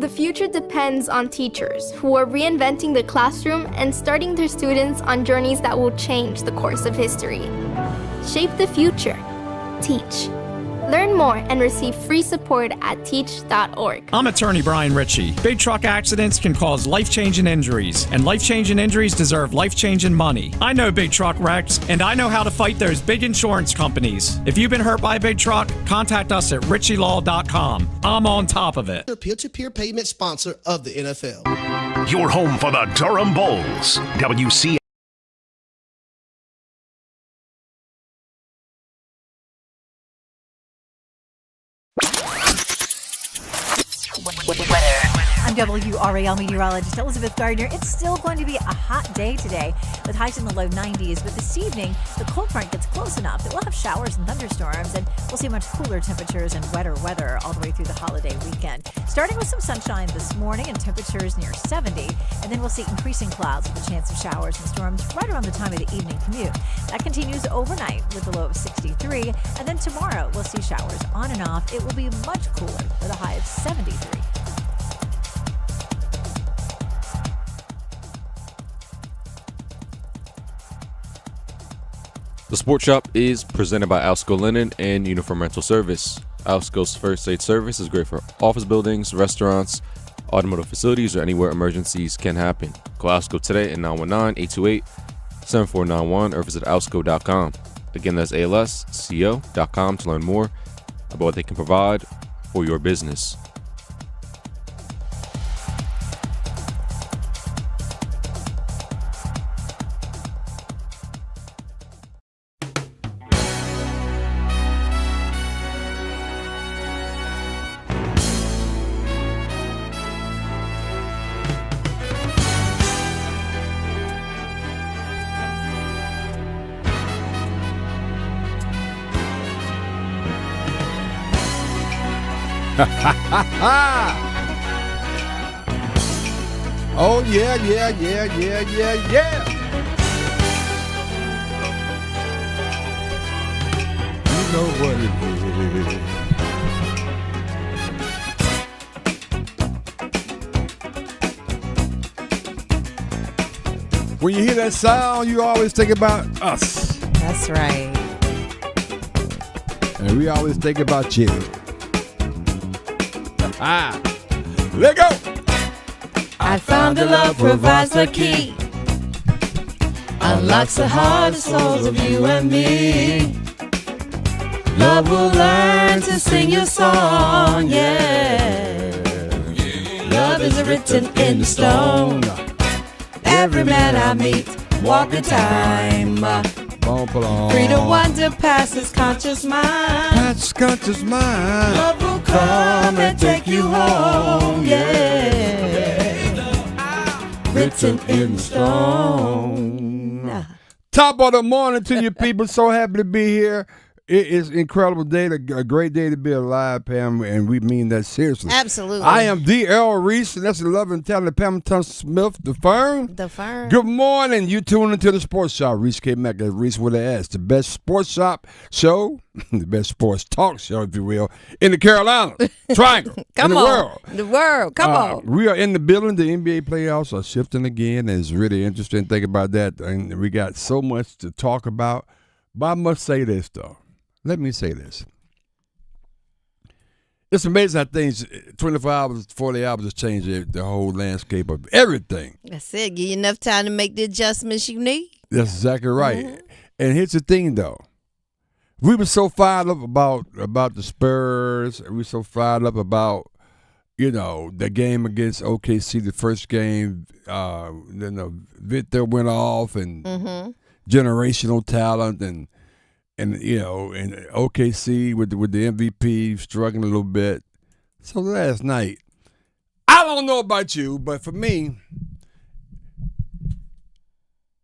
The future depends on teachers who are reinventing the classroom and starting their students on journeys that will change the course of history. Shape the future. Teach. Learn more and receive free support at teach.org. I'm attorney Brian Ritchie. Big truck accidents can cause life-changing injuries, and life-changing injuries deserve life-changing money. I know big truck wrecks, and I know how to fight those big insurance companies. If you've been hurt by a big truck, contact us at ritchielaw.com. I'm on top of it. The peer-to-peer payment sponsor of the NFL. Your home for the Durham Bulls. WC. I'm WRAL meteorologist Elizabeth Gardner. It's still going to be a hot day today with highs in the low 90s, but this evening the cold front gets close enough that we'll have showers and thunderstorms, and we'll see much cooler temperatures and wetter weather all the way through the holiday weekend. Starting with some sunshine this morning and temperatures near 70, and then we'll see increasing clouds with a chance of showers and storms right around the time of the evening commute. That continues overnight with a low of 63, and then tomorrow we'll see showers on and off. It will be much cooler with a high of 73. The Sports Shop is presented by Alsco Linen and Uniform Rental Service. Alsco's first aid service is great for office buildings, restaurants, automotive facilities, or anywhere emergencies can happen. Call Alsco today at 919-828-7491 or visit alsco.com. Again, that's alsco.com to learn more about what they can provide for your business. Oh, yeah. You know what it is. When you hear that sound, you always think about us. That's right. And we always think about you. Let go. I found the love provides the key, unlocks the heart and souls of you and me. Love will learn to sing your song, yeah. Love is written in the stone. Every man I meet, walk the time. Free to wander past his conscious mind. Love will come and take you home, yeah. Written in stone. Top of the morning to you people. So happy to be here. It is an incredible day, a great day to be alive, Pam, and we mean that seriously. Absolutely. I am D.L. Reese, and that's the love and talent of Pamela Smith, the firm. The firm. Good morning. You tune into the Sports Shop. Reese K. Mack, that's Reese with an S. The best sports shop show, the best sports talk show, if you will, in the Carolinas Triangle. Come in the on. world. The world. Come on. We are in the building. The NBA playoffs are shifting again, and it's really interesting to think about that. And we got so much to talk about. But I must say this, though. Let me say this. It's amazing how things, 24 hours, 40 hours has changed the whole landscape of everything. That's it. Give you enough time to make the adjustments you need. That's exactly right. Mm-hmm. And here's the thing, though. We were so fired up about the Spurs. We were so fired up about, the game against OKC, the first game. Then Victor went off and generational talent and OKC with the MVP struggling a little bit. So last night, I don't know about you, but for me,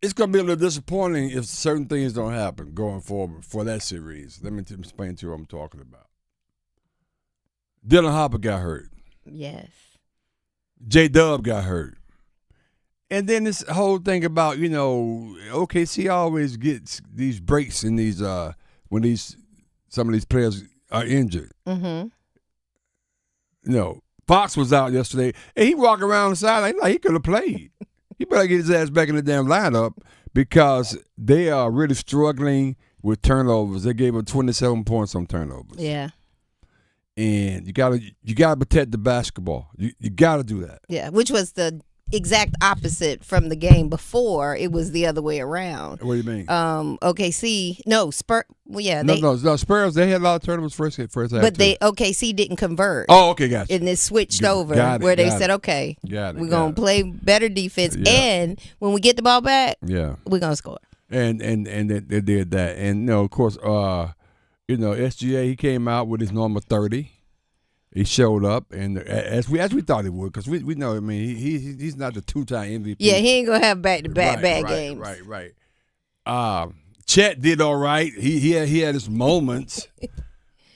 it's going to be a little disappointing if certain things don't happen going forward for that series. Let me explain to you what I'm talking about. Dylan Harper got hurt. Yes. J-Dub got hurt. And then this whole thing about, OKC always gets these breaks in these when some of these players are injured. Mm-hmm. Fox was out yesterday, and he walked around the sideline like he could have played. He better get his ass back in the damn lineup because they are really struggling with turnovers. They gave up 27 points on turnovers. Yeah. And you gotta protect the basketball. You gotta do that. Yeah, which was the exact opposite from the game before. It was the other way around. What do you mean? OKC, no, Spurs. Well, yeah, no, Spurs. They had a lot of turnovers first half. But too. OKC didn't convert. Oh, okay, gotcha. And it switched over Got it, they got said, it. okay, Got it, we're got gonna it. play better defense, Yeah. and when we get the ball back, Yeah. we're gonna score. And they did that. And of course, SGA, he came out with his normal 30. He showed up, and as we thought he would, because we know. I mean, he's not the 2-time MVP. Yeah, he ain't gonna have back-to-back bad games. Right. Chet did all right. He had his moments,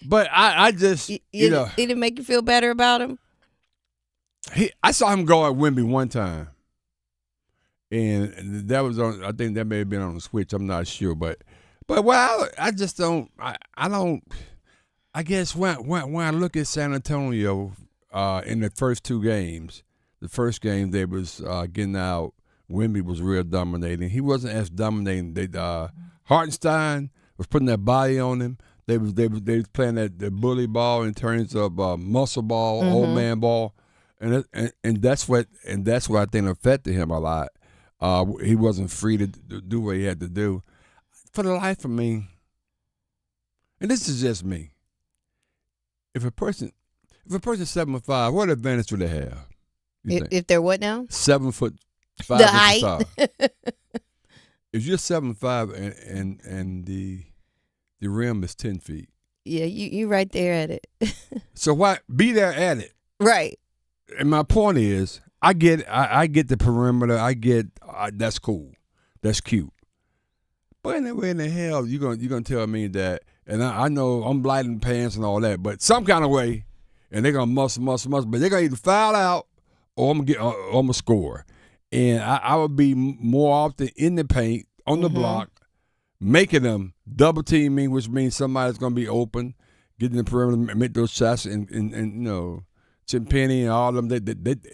but I just It didn't make you feel better about him. I saw him go at Wemby one time, and that was on. I think that may have been on the switch. I'm not sure, but I just don't. I don't. I guess when I look at San Antonio in the first two games, the first game they was getting out. Wemby was real dominating. He wasn't as dominating. Hartenstein was putting that body on him. They was playing the bully ball in terms of muscle ball, old man ball, and that's what I think affected him a lot. He wasn't free to do what he had to do. For the life of me, and this is just me. If a person's 7'5", what advantage do they have? If they're what now? 7'5" The height. If you're 7'5" and the rim is 10 feet. Yeah, you right there at it. So why be there at it? Right. And my point is, I get the perimeter. I get that's cool, that's cute. But in the hell you gonna tell me that? And I know I'm lighting pants and all that, but some kind of way, and they're gonna muscle, but they're gonna either foul out or I'm gonna score. And I would be more often in the paint on the block, making them double team me, which means somebody's gonna be open, getting the perimeter, make those shots, and Tim Penny and all of them,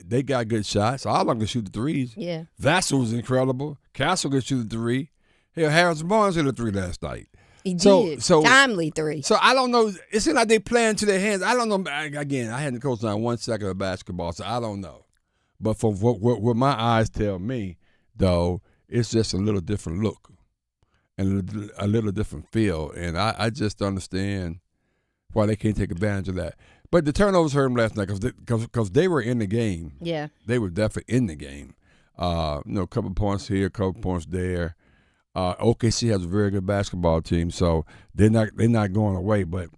they got good shots. All of them can shoot the threes. Yeah. Vassell was incredible. Castle could shoot the three. Hell, Harrison Barnes hit a three last night. He did. Timely three. So I don't know. It seems like they playing to their hands. I don't know. Again, I hadn't coached on 1 second of basketball, so I don't know. But from what my eyes tell me, though, it's just a little different look and a little different feel. And I just understand why they can't take advantage of that. But the turnovers hurt them last night because they were in the game. Yeah. They were definitely in the game. A couple points here, a couple points there. OKC has a very good basketball team, so they're not going away. But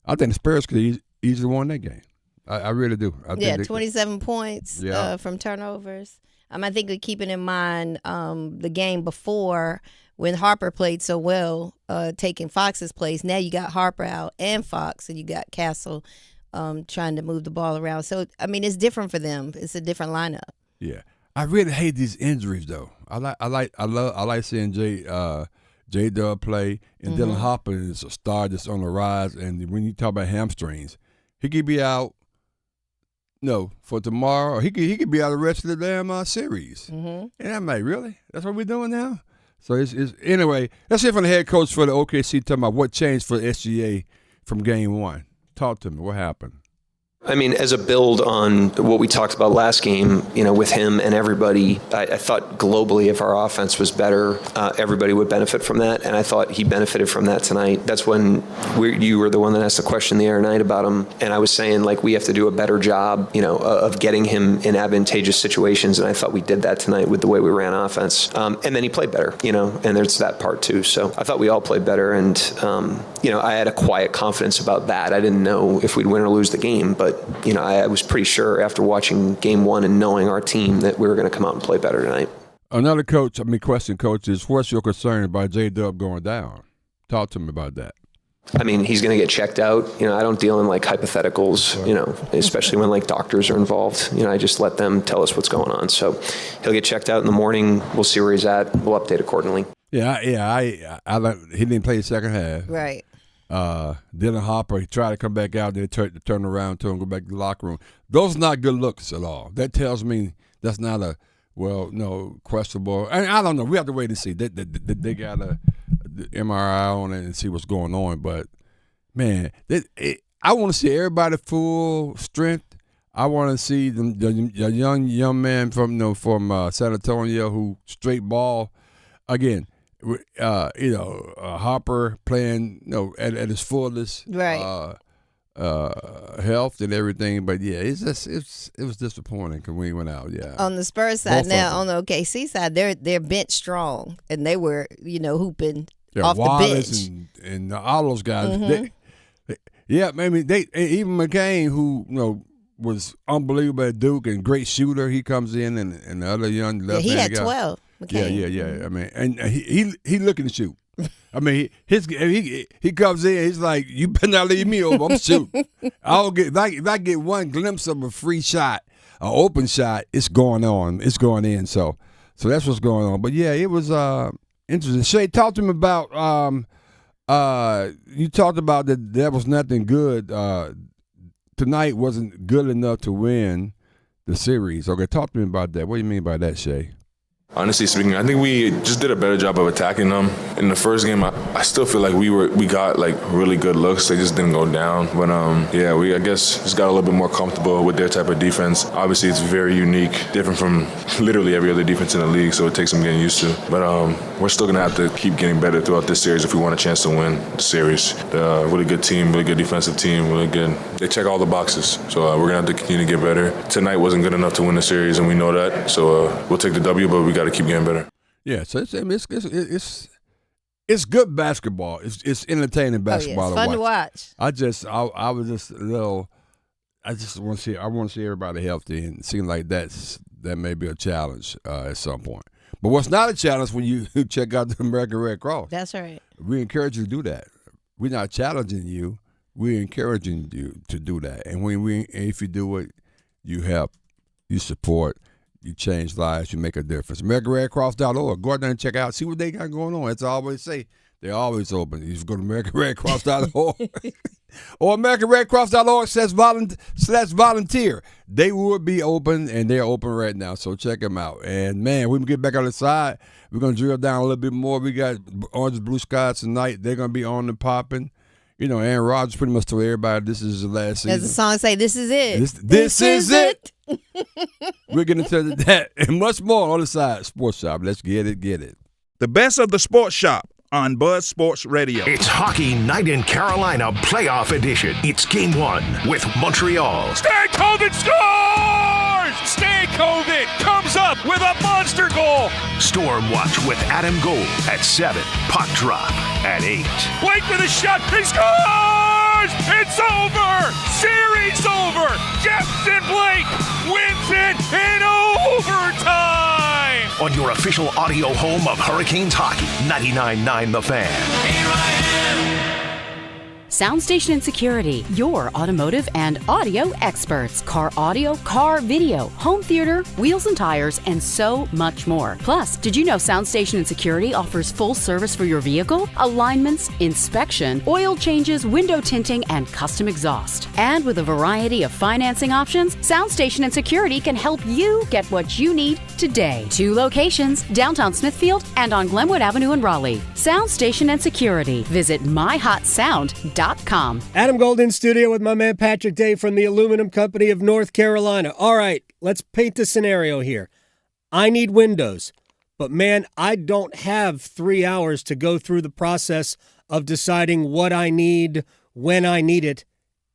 I think the Spurs could easily win that game. I really do. I think 27 points from turnovers. I think we're keeping in mind the game before when Harper played so well, taking Fox's place. Now you got Harper out and Fox, and you got Castle trying to move the ball around. So it's different for them. It's a different lineup. Yeah. I really hate these injuries though. I like seeing J-Dub play, and Dylan Harper is a star that's on the rise. And when you talk about hamstrings, he could be out. No, for tomorrow, or he could be out the rest of the damn series. And I'm like, really? That's what we're doing now? So it's anyway. Let's hear from the head coach for the OKC talking about what changed for SGA from game one. Talk to me. What happened? As a build on what we talked about last game, with him and everybody, I thought globally if our offense was better, everybody would benefit from that. And I thought he benefited from that tonight. That's when you were the one that asked the question the other night about him. And I was saying, we have to do a better job, of getting him in advantageous situations. And I thought we did that tonight with the way we ran offense. And then he played better, and there's that part too. So I thought we all played better. And, I had a quiet confidence about that. I didn't know if we'd win or lose the game, but I was pretty sure after watching game one and knowing our team that we were going to come out and play better tonight. Another question, Coach, is what's your concern about J-Dub going down? Talk to me about that. He's going to get checked out. I don't deal in hypotheticals, especially when doctors are involved. I just let them tell us what's going on. So he'll get checked out in the morning. We'll see where he's at. We'll update accordingly. Yeah. He didn't play the second half. Right. Dylan Harper, he tried to come back out, then turn around to him, go back to the locker room. Those are not good looks at all. That tells me that's not questionable. And I don't know. We have to wait and see. They got the MRI on it and see what's going on. But, man, I want to see everybody full strength. I want to see the young man from San Antonio who straight ball. Again, Harper playing at his fullest, right? Health and everything, but yeah, it was disappointing when we went out. Yeah. On the Spurs side, on the OKC side, they're bench strong, and they were hooping off Wallace the bench and all those guys. Maybe even McCain, who was unbelievable at Duke and great shooter. He comes in and the other young left. He had guy, 12. McCain. Yeah. I mean, and he looking to shoot. I mean, he comes in. He's like, you better not leave me over. I'm shooting. If I get one glimpse of a free shot, an open shot, it's going on. It's going in. So that's what's going on. But yeah, it was interesting. Shay, talk to me about. You talked about that there was nothing good. Tonight wasn't good enough to win the series. Okay, talk to me about that. What do you mean by that, Shay? Honestly speaking, I think we just did a better job of attacking them. In the first game, I still feel like we got like really good looks. They just didn't go down. But we I guess just got a little bit more comfortable with their type of defense. Obviously, it's very unique, different from literally every other defense in the league, so it takes some getting used to. But we're still gonna have to keep getting better throughout this series if we want a chance to win the series. Really good team, really good defensive team, really good. They check all the boxes, so we're gonna have to continue to get better. Tonight wasn't good enough to win the series, and we know that. So we'll take the W, but we got to keep getting better. Yeah, so it's good basketball. It's entertaining basketball. It's fun to watch. I was just a little. I want to see everybody healthy, and it seems like that may be a challenge at some point. But what's not a challenge when you check out the American Red Cross? That's right. We encourage you to do that. We're not challenging you. We're encouraging you to do that. And if you do it, you help, you support. You change lives. You make a difference. AmericanRedCross.org. Go out there and check out. See what they got going on. That's all I always say. They're always open. You just go to AmericanRedCross.org or AmericanRedCross.org/volunteer. They will be open, and they're open right now. So check them out. And, man, we can get back on the side. We're going to drill down a little bit more. We got Orange Blue Skies tonight. They're going to be on and popping. Aaron Rodgers pretty much told everybody this is the last season. As the song say, this is it. This is it. We're going to tell you that and much more on the side. Sports Shop. Let's get it. The best of the Sports Shop on Buzz Sports Radio. It's Hockey Night in Carolina Playoff Edition. It's Game 1 with Montreal. Stankoven scores! Stankoven comes up with a monster goal. Storm Watch with Adam Gold at 7. Puck Drop at 8. Blake with a shot. He scores! It's over! Series over! Jefferson Blake wins it in overtime! On your official audio home of Hurricanes hockey, 99.9 The Fan. Here I am. Sound Station and Security, your automotive and audio experts. Car audio, car video, home theater, wheels and tires, and so much more. Plus, did you know Sound Station and Security offers full service for your vehicle? Alignments, inspection, oil changes, window tinting, and custom exhaust. And with a variety of financing options, Sound Station and Security can help you get what you need today. 2 locations, downtown Smithfield and on Glenwood Avenue in Raleigh. Sound Station and Security. Visit myhotsound.com. Adam Gold in studio with my man Patrick Day from the Aluminum Company of North Carolina. All right, let's paint the scenario here. I need windows, but man, I don't have 3 hours to go through the process of deciding what I need, when I need it.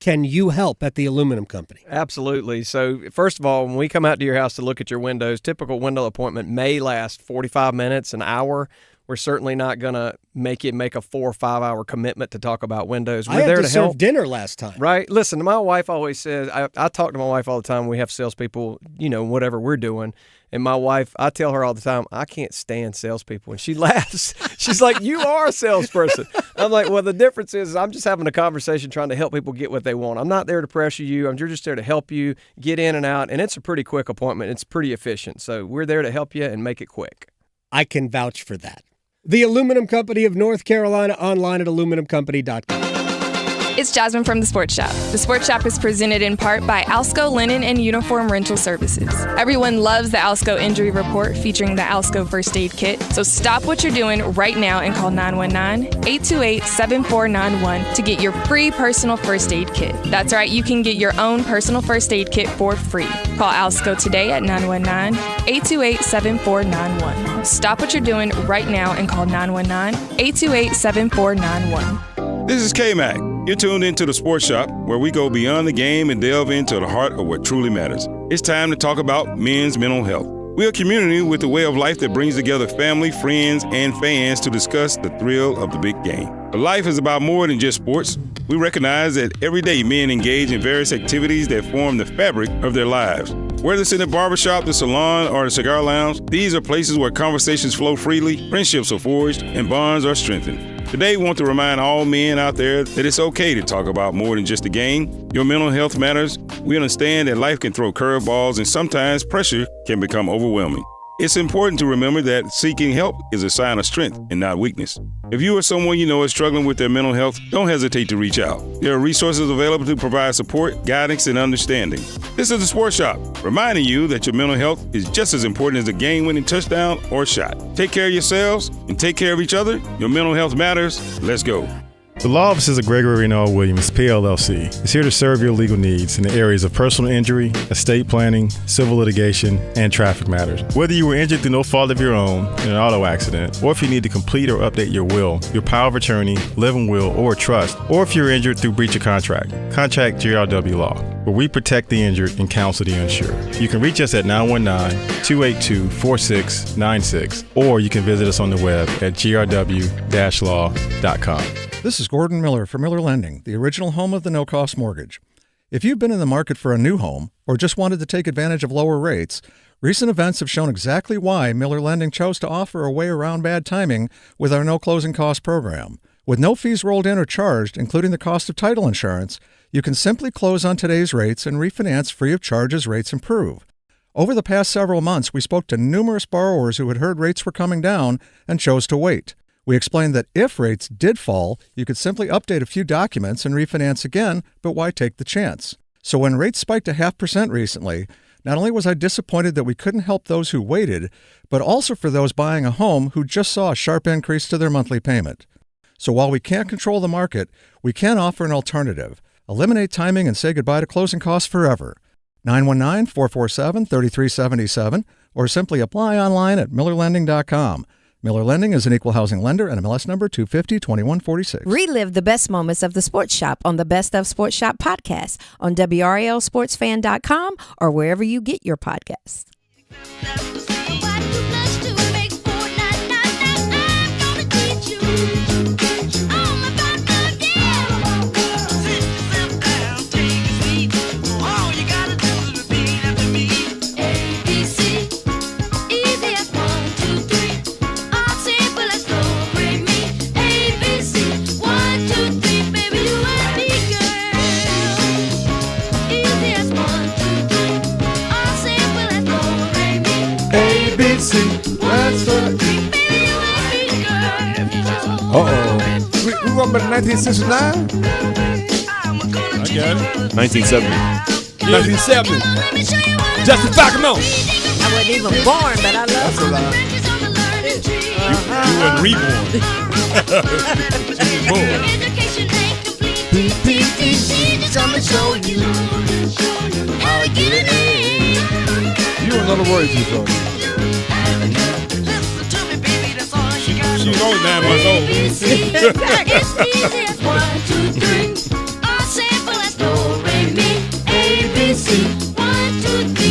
Can you help at the Aluminum Company? Absolutely. So, first of all, when we come out to your house to look at your windows, typical window appointment may last 45 minutes, an hour. We're certainly not going to make a 4 or 5 hour commitment to talk about windows. We're there to help. Serve dinner last time. Right. Listen, my wife always says, I talk to my wife all the time. We have salespeople, whatever we're doing. And my wife, I tell her all the time, I can't stand salespeople. And she laughs. She's like, you are a salesperson. I'm like, well, the difference is I'm just having a conversation trying to help people get what they want. I'm not there to pressure you. I'm just there to help you get in and out. And it's a pretty quick appointment. It's pretty efficient. So we're there to help you and make it quick. I can vouch for that. The Aluminum Company of North Carolina, online at aluminumcompany.com. It's Jasmine from The Sports Shop. The Sports Shop is presented in part by Alsco Linen and Uniform Rental Services. Everyone loves the Alsco Injury Report featuring the Alsco First Aid Kit. So stop what you're doing right now and call 919-828-7491 to get your free personal first aid kit. That's right, you can get your own personal first aid kit for free. Call Alsco today at 919-828-7491. Stop what you're doing right now and call 919-828-7491. This is K-Mac. You're tuned into The Sports Shop, where we go beyond the game and delve into the heart of what truly matters. It's time to talk about men's mental health. We're a community with a way of life that brings together family, friends, and fans to discuss the thrill of the big game. But life is about more than just sports. We recognize that every day men engage in various activities that form the fabric of their lives. Whether it's in the barbershop, the salon, or the cigar lounge, these are places where conversations flow freely, friendships are forged, and bonds are strengthened. Today, we want to remind all men out there that it's okay to talk about more than just the game. Your mental health matters. We understand that life can throw curveballs and sometimes pressure can become overwhelming. It's important to remember that seeking help is a sign of strength and not weakness. If you or someone you know is struggling with their mental health, don't hesitate to reach out. There are resources available to provide support, guidance, and understanding. This is The Sports Shop, reminding you that your mental health is just as important as a game-winning touchdown or shot. Take care of yourselves and take care of each other. Your mental health matters. Let's go. The Law Offices of Gregory Noel Williams, PLLC, is here to serve your legal needs in the areas of personal injury, estate planning, civil litigation, and traffic matters. Whether you were injured through no fault of your own in an auto accident, or if you need to complete or update your will, your power of attorney, living will, or trust, or if you're injured through breach of contract, contact GRW Law, where we protect the injured and counsel the uninsured. You can reach us at 919-282-4696, or you can visit us on the web at grw-law.com. This is Gordon Miller for Miller Lending, the original home of the no-cost mortgage. If you've been in the market for a new home or just wanted to take advantage of lower rates, recent events have shown exactly why Miller Lending chose to offer a way around bad timing with our no-closing cost program. With no fees rolled in or charged, including the cost of title insurance, you can simply close on today's rates and refinance free of charge as rates improve. Over the past several months, we spoke to numerous borrowers who had heard rates were coming down and chose to wait. We explained that if rates did fall, you could simply update a few documents and refinance again, but why take the chance? So when rates spiked 0.5% recently, not only was I disappointed that we couldn't help those who waited, but also for those buying a home who just saw a sharp increase to their monthly payment. So while we can't control the market, we can offer an alternative. Eliminate timing and say goodbye to closing costs forever. 919-447-3377, or simply apply online at millerlending.com. Miller Lending is an equal housing lender and MLS number 250-2146. Relive the best moments of The Sports Shop on the Best of Sports Shop podcast on WRLSportsFan.com or wherever you get your podcasts. Uh-oh. We going back to 1969? I got it. 1970. 1970. Justin Falcone. I wasn't even born, but I love That's a lie. You weren't reborn. You were born. You don't know the words you song. She's only 9 months old.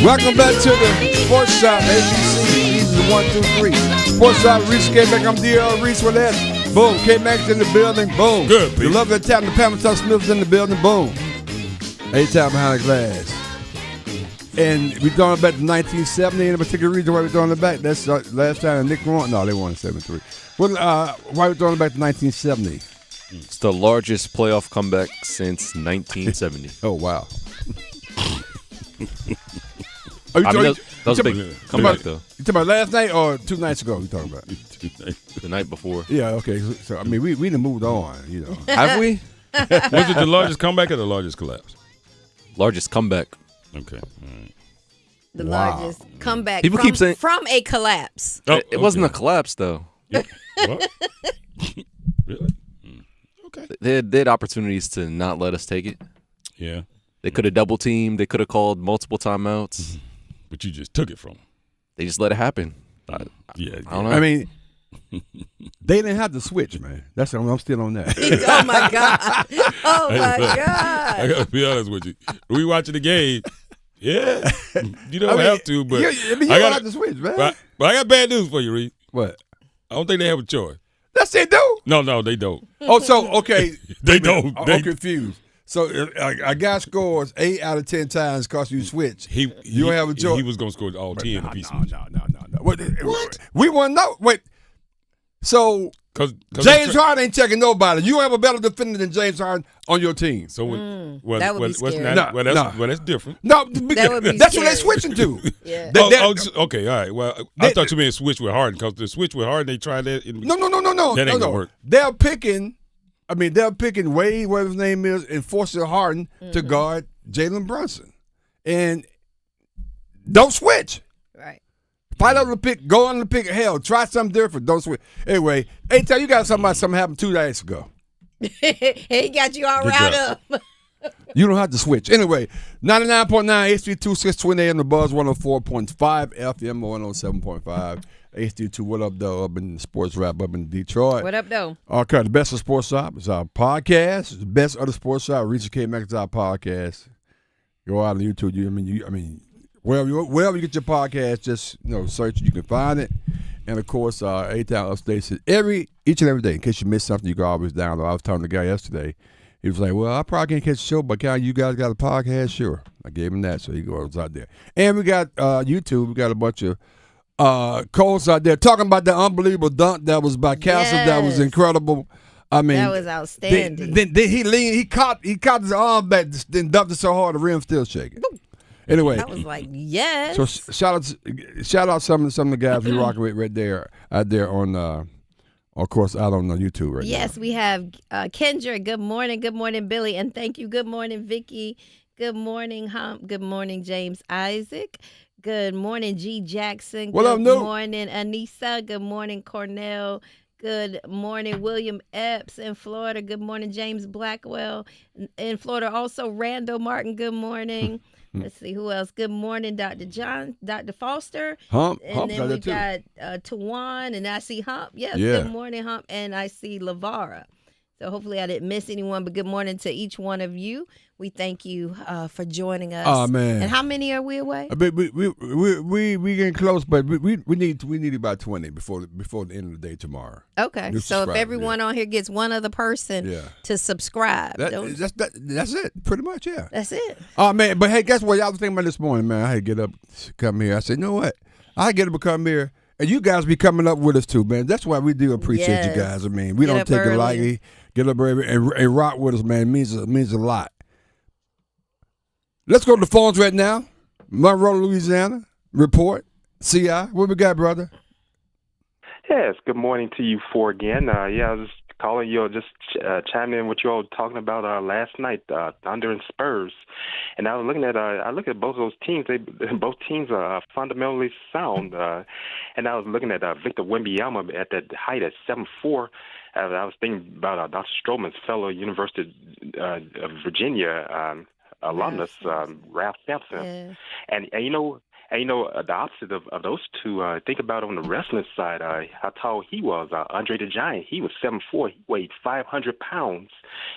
Welcome back to the Sports Shop, ABC. These are the 1, 2, 3. Sports Shop, Reese K-Mac. I'm DL Reese with that. Boom. K-Mac's in the building. Boom. Good, Pete. You love that time. The Pamela Smith's in the building. Boom. 8-time behind the glass. And we're throwing it back to 1970. Any particular reason why we're throwing it back? That's last time Nick won. No, they won in 73. Well, why are we throwing it back to 1970? It's the largest playoff comeback since 1970. Oh, wow. That was a big comeback, though. You talking about last night or 2 nights ago? We talking about the night before. Yeah, okay. So I mean, we done moved on. You know, have we? Was it the largest comeback or the largest collapse? Largest comeback. Okay. All right. The largest comeback People from, keep saying- from a collapse. Oh, It wasn't a collapse, though. What? Really? Okay. They had opportunities to not let us take it. Yeah. They could have double teamed. They could have called multiple timeouts. But you just took it from them. They just let it happen. I don't know. I mean, they didn't have to switch, man. That's I'm still on that. Oh my God! Oh my I God! gotta be honest with you. We watching the game. Yeah, you don't have to, but you don't have to switch, man. But I got bad news for you, Reed. What? I don't think they have a choice. Yes, they do. No, they don't. Oh, so okay, They don't. I'm They- confused. So a guy scores 8 out of 10 times because you switch. You don't have a choice. He was gonna score all 10 apiece. No. What? We want to know. Wait. So Cause James Harden ain't checking nobody. You don't have a better defender than James Harden on your team. So that would be scary. that's different. No, That would be that's what they're scary. switching to. Yeah. Okay, all right. Well, I thought you meant switch with Harden because the switch with Harden they tried that. No. That ain't gonna work. They're picking Wade, whatever his name is, and forcing Harden to guard Jalen Brunson. And don't switch. Right. Fight on the pick, go on the pick. Hell, try something different. Don't switch. Anyway, tell you got something happened 2 days ago. He got you all riled up. You don't have to switch. Anyway, 99.9 HD2 620 AM, the Buzz 104.5 FM 107.5 HD2. What up, though? Up in the sports wrap up in Detroit. What up, though? Okay, the best of sports shop is our podcast. The best of the sports shop. Reach K Max is our podcast. Go out on YouTube. I mean, wherever you get your podcast, just search. You can find it. And of course, A-Town updates it each and every day. In case you missed something, you can always download. I was telling the guy yesterday. He was like, well, I probably can't catch the show, but you guys got a podcast? Sure. I gave him that, so he goes out there. And we got YouTube. We got a bunch of calls out there talking about the unbelievable dunk that was by Castle. Yes. That was incredible. I mean, That was outstanding. Then he leaned, he caught his arm back, then dumped it so hard the rim's still shaking. Anyway, I was like, yes. so shout out some of the guys we rocking with right there out there on of course out on YouTube right now. Yes, we have Kendra. Good morning, Billy, and thank you. Good morning, Vicky. Good morning, Hump. Good morning, James Isaac. Good morning, G. Jackson. What up, Good Newt? morning, Anissa. Good morning, Cornell. Good morning, William Epps in Florida. Good morning, James Blackwell in Florida. Also, Randall Martin. Good morning. Let's see who else. Good morning, Dr. John, Dr. Foster. Hump. And Hump's then out we there, got Tawan, and I see Hump. Yes, Yeah. good morning, Hump. And I see LaVara. So hopefully I didn't miss anyone, but good morning to each one of you. We thank you for joining us. Oh, man. And how many are we away? I mean, we getting close, but we need about 20 before the end of the day tomorrow. Okay, New so if subscribers, everyone on here gets one other person to subscribe, That's it, pretty much, yeah. that's it. Oh, man, but hey, guess what? Y'all was thinking about this morning, man. I had to get up, come here. I said, you know what? I get up and come here, and you guys be coming up with us too, man. That's why we do appreciate you guys. I mean, we Get don't up take it early. lightly. Get up early and rock with us, man. It means a lot. Let's go to the phones right now. Monroe, Louisiana. Report. CI. What we got, brother? Yes, good morning to you four again. I was just calling you, just chiming in what you all were talking about last night, Thunder and Spurs. And I was looking at, I look at both those teams. Both teams are fundamentally sound. And I was looking at Victor Wembanyama at that height at 7'4". I was thinking about Dr. Stroman's fellow University of Virginia alumnus, Ralph Sampson. And you know, the opposite of those two, think about on the wrestling side, how tall he was. Andre the Giant, he was 7'4". He weighed 500 pounds.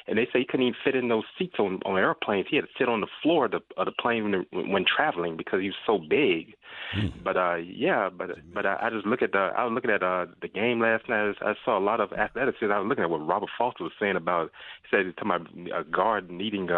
And they say he couldn't even fit in those seats on airplanes. He had to sit on the floor of the plane when traveling because he was so big. But I just look at I was looking at the game last night. I saw a lot of athleticism. I was looking at what Robert Foster was saying about. He said to my guard needing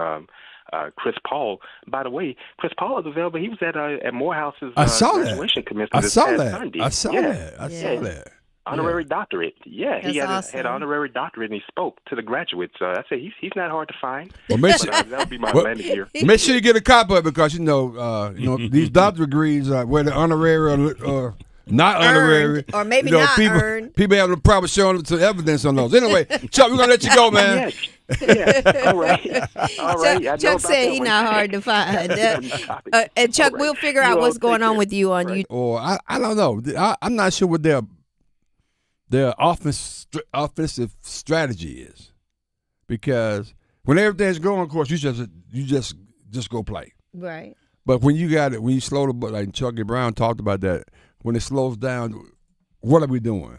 Chris Paul. By the way, Chris Paul is available. He was at Morehouse's graduation commencement this past Sunday. I saw that. Honorary doctorate. Yeah, he had That's had an honorary doctorate, and he spoke to the graduates. I said he's not hard to find. Well, make But, sure- that would be my landing gear. Make sure you get a copy of it because you know these doctorate degrees, whether honorary or not honorary, or maybe not people, earned. People have the problem showing some evidence on those. Anyway, Chuck, we're gonna let you go, man. Yeah. All right. All right. Chuck said he's not hard to find. And Chuck, we'll figure out what's going on with you on YouTube. Or I don't know. I'm not sure what their offensive strategy is, because when everything's going, of course, you just go play. Right. But when you slow the ball, like Chucky Brown talked about that, when it slows down, what are we doing?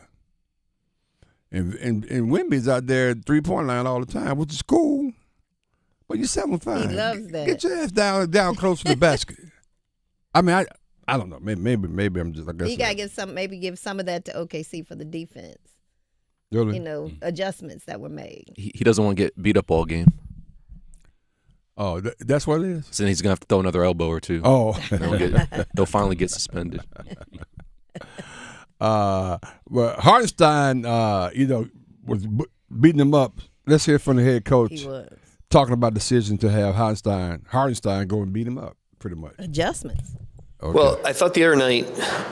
And Wemby's out there at 3-point line all the time, which is cool. But you're 7'5". He loves that. Get your ass down close to the basket. I mean, I don't know. Maybe I'm just. I guess You gotta give some of that to OKC for the defense. Really? You know, adjustments that were made. He doesn't want to get beat up all game. Oh, that's what it is? So then he's going to have to throw another elbow or two. Oh. They'll finally get suspended. Well, Hartenstein, was beating him up. Let's hear from the head coach. He was. Talking about the decision to have Hartenstein go and beat him up, pretty much. Adjustments. Okay. Well, I thought the other night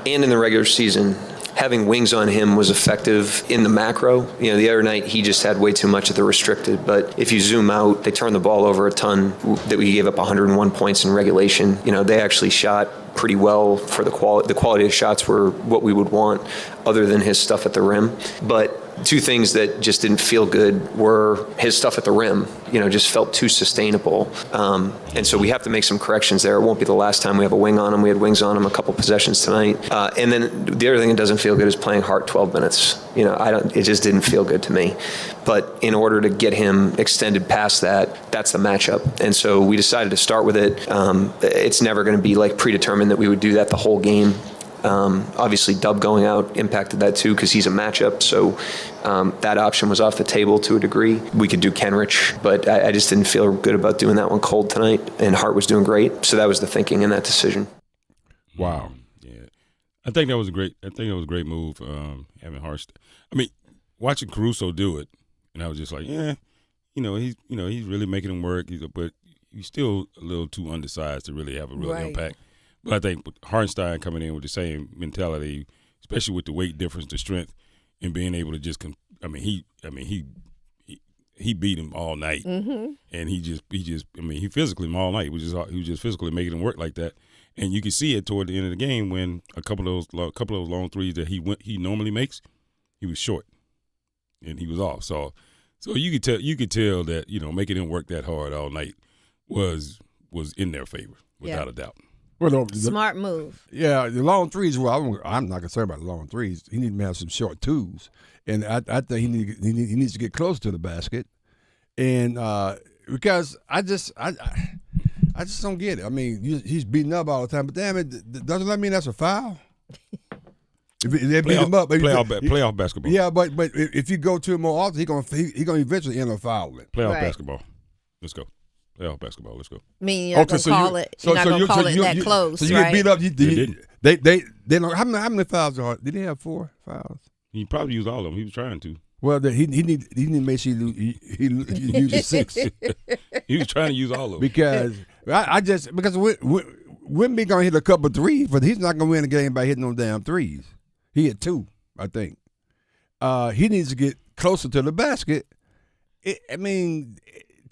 and in the regular season, having wings on him was effective in the macro. You know, the other night he just had way too much of the restricted. But if you zoom out, they turned the ball over a ton. That we gave up 101 points in regulation. You know, they actually shot pretty well for the quality. The quality of shots were what we would want, other than his stuff at the rim. But two things that just didn't feel good were his stuff at the rim. You know, just felt too sustainable. And so we have to make some corrections there. It won't be the last time we have a wing on him. We had wings on him a couple possessions tonight. And then the other thing that doesn't feel good is playing Hart 12 minutes. You know, it just didn't feel good to me. But in order to get him extended past that, that's the matchup. And so we decided to start with it. It's never going to be like predetermined that we would do that the whole game. Obviously, Dub going out impacted that too because he's a matchup. So that option was off the table to a degree. We could do Kenrich, but I just didn't feel good about doing that one cold tonight. And Hart was doing great. So that was the thinking in that decision. Wow. Yeah, I think that was a great move. Having Hart. I mean, watching Caruso do it, and I was just like, yeah, he's really making him work. But he's still a little too undersized to really have a real impact. But I think with Hartenstein coming in with the same mentality, especially with the weight difference, the strength, and being able to just, he beat him all night, and he physically him all night. He was just physically making him work like that, and you could see it toward the end of the game when a couple of those long threes that he normally makes, he was short, and he was off. So you could tell that making him work that hard all night was in their favor without a doubt. Well, Smart move. Yeah, the long threes. Well, I'm not concerned about the long threes. He needs to have some short twos, and I think he needs to get close to the basket, and because I just don't get it. I mean, he's beating up all the time, but damn it, doesn't that mean that's a foul? If they beat him up, playoff basketball. Yeah, but if you go to him more often, he gonna eventually end up fouling. Playoff basketball. Let's go. Playoff basketball. Let's go. Meaning you're not going to call it. You're not going to call it that close, so you right? get beat up. They don't. How many fouls are? Did he have 4 fouls? He probably used all of them. He was trying to. Well, he need to make sure he uses 6. He was trying to use all of them because Wemby gonna hit a couple of threes, but he's not gonna win the game by hitting no damn threes. He hit 2, I think. He needs to get closer to the basket.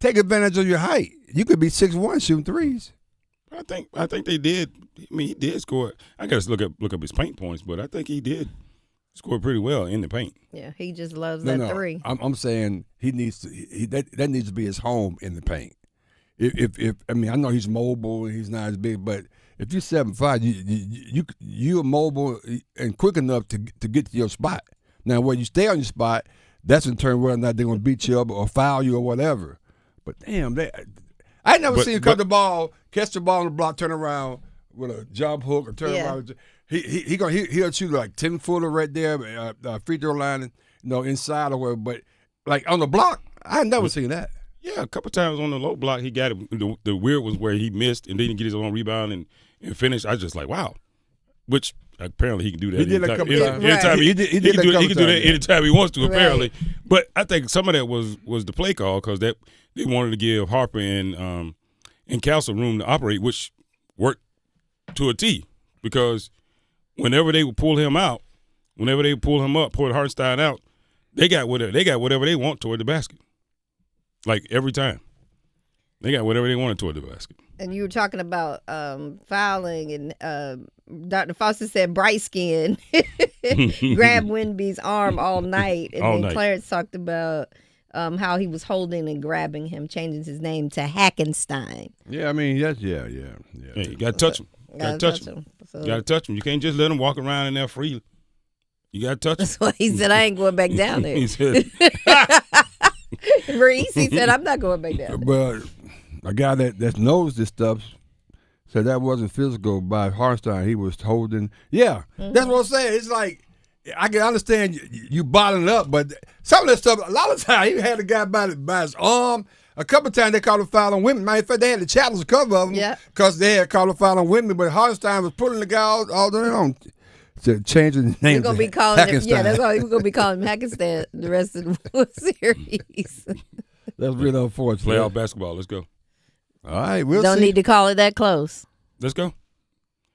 Take advantage of your height. You could be 6'1" shooting threes. I think they did. I mean, he did score. I got to look up his paint points, but I think he did score pretty well in the paint. Yeah, he just loves that three. I'm saying he needs to. That needs to be his home in the paint. If I know he's mobile and he's not as big, but if you're 7'5", you're mobile and quick enough to get to your spot. Now, when you stay on your spot, that's in turn whether or not they're going to beat you up or foul you or whatever. But damn, I never seen him catch the ball on the block, turn around with a jump hook or turn around. He'll shoot like 10-footer right there, free throw line, inside or whatever. But like on the block, I never seen that. Yeah, a couple times on the low block, he got it. The weird was where he missed and didn't get his own rebound and finish. I was just like, wow. Which apparently he can do that. He did a couple times. He can do that anytime he wants to, apparently. But I think some of that was the play call because they wanted to give Harper and Castle room to operate, which worked to a T. Because whenever they would pull him out, whenever they pull him up, pull Hartenstein out, they got whatever they want toward the basket. Like every time. They got whatever they wanted toward the basket. And you were talking about fouling, and Dr. Foster said bright skin grabbed Wemby's arm all night. And then Clarence talked about how he was holding and grabbing him, changing his name to Hackenstein. Yeah, I mean, yeah. Hey, you got to touch him. Got to touch him. You got to touch him. You can't just let him walk around in there freely. You got to touch him. That's why he said, I ain't going back down there. He said, Maurice, he said, I'm not going back down there. But a guy that knows this stuff said that wasn't physical by Hartenstein. He was holding. Yeah, that's what I'm saying. It's like, I can understand you bottling up, but some of that stuff, a lot of times, he had a guy by his arm. A couple of times they called a foul on women. Matter of fact, they had to challenge a couple of them because they had called a foul on women, but Hartenstein was pulling the guy all the way on. To change his name. We're gonna be calling him, that's all. We're gonna be calling him Hackenstein the rest of the series. That's really unfortunate. Playoff basketball. Let's go. All right, we'll Don't see. need to call it that close. Let's go.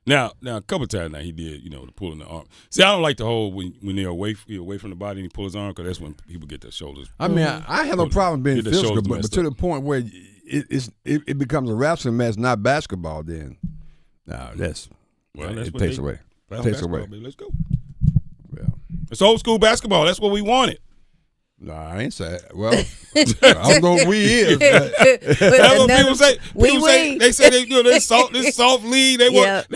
Now, a couple of times now he did, the pulling the arm. See, I don't like the whole when they're away from the body and he pulls his arm because that's when people get their shoulders. I mean, I have no problem being physical, but to the point where it becomes a wrestling match, not basketball. Then, it takes away. Takes away. Baby. Let's go. Yeah. It's old school basketball. That's what we wanted. No, I ain't saying. Well, I don't know what we is. But that's what people say. They say this soft league. They want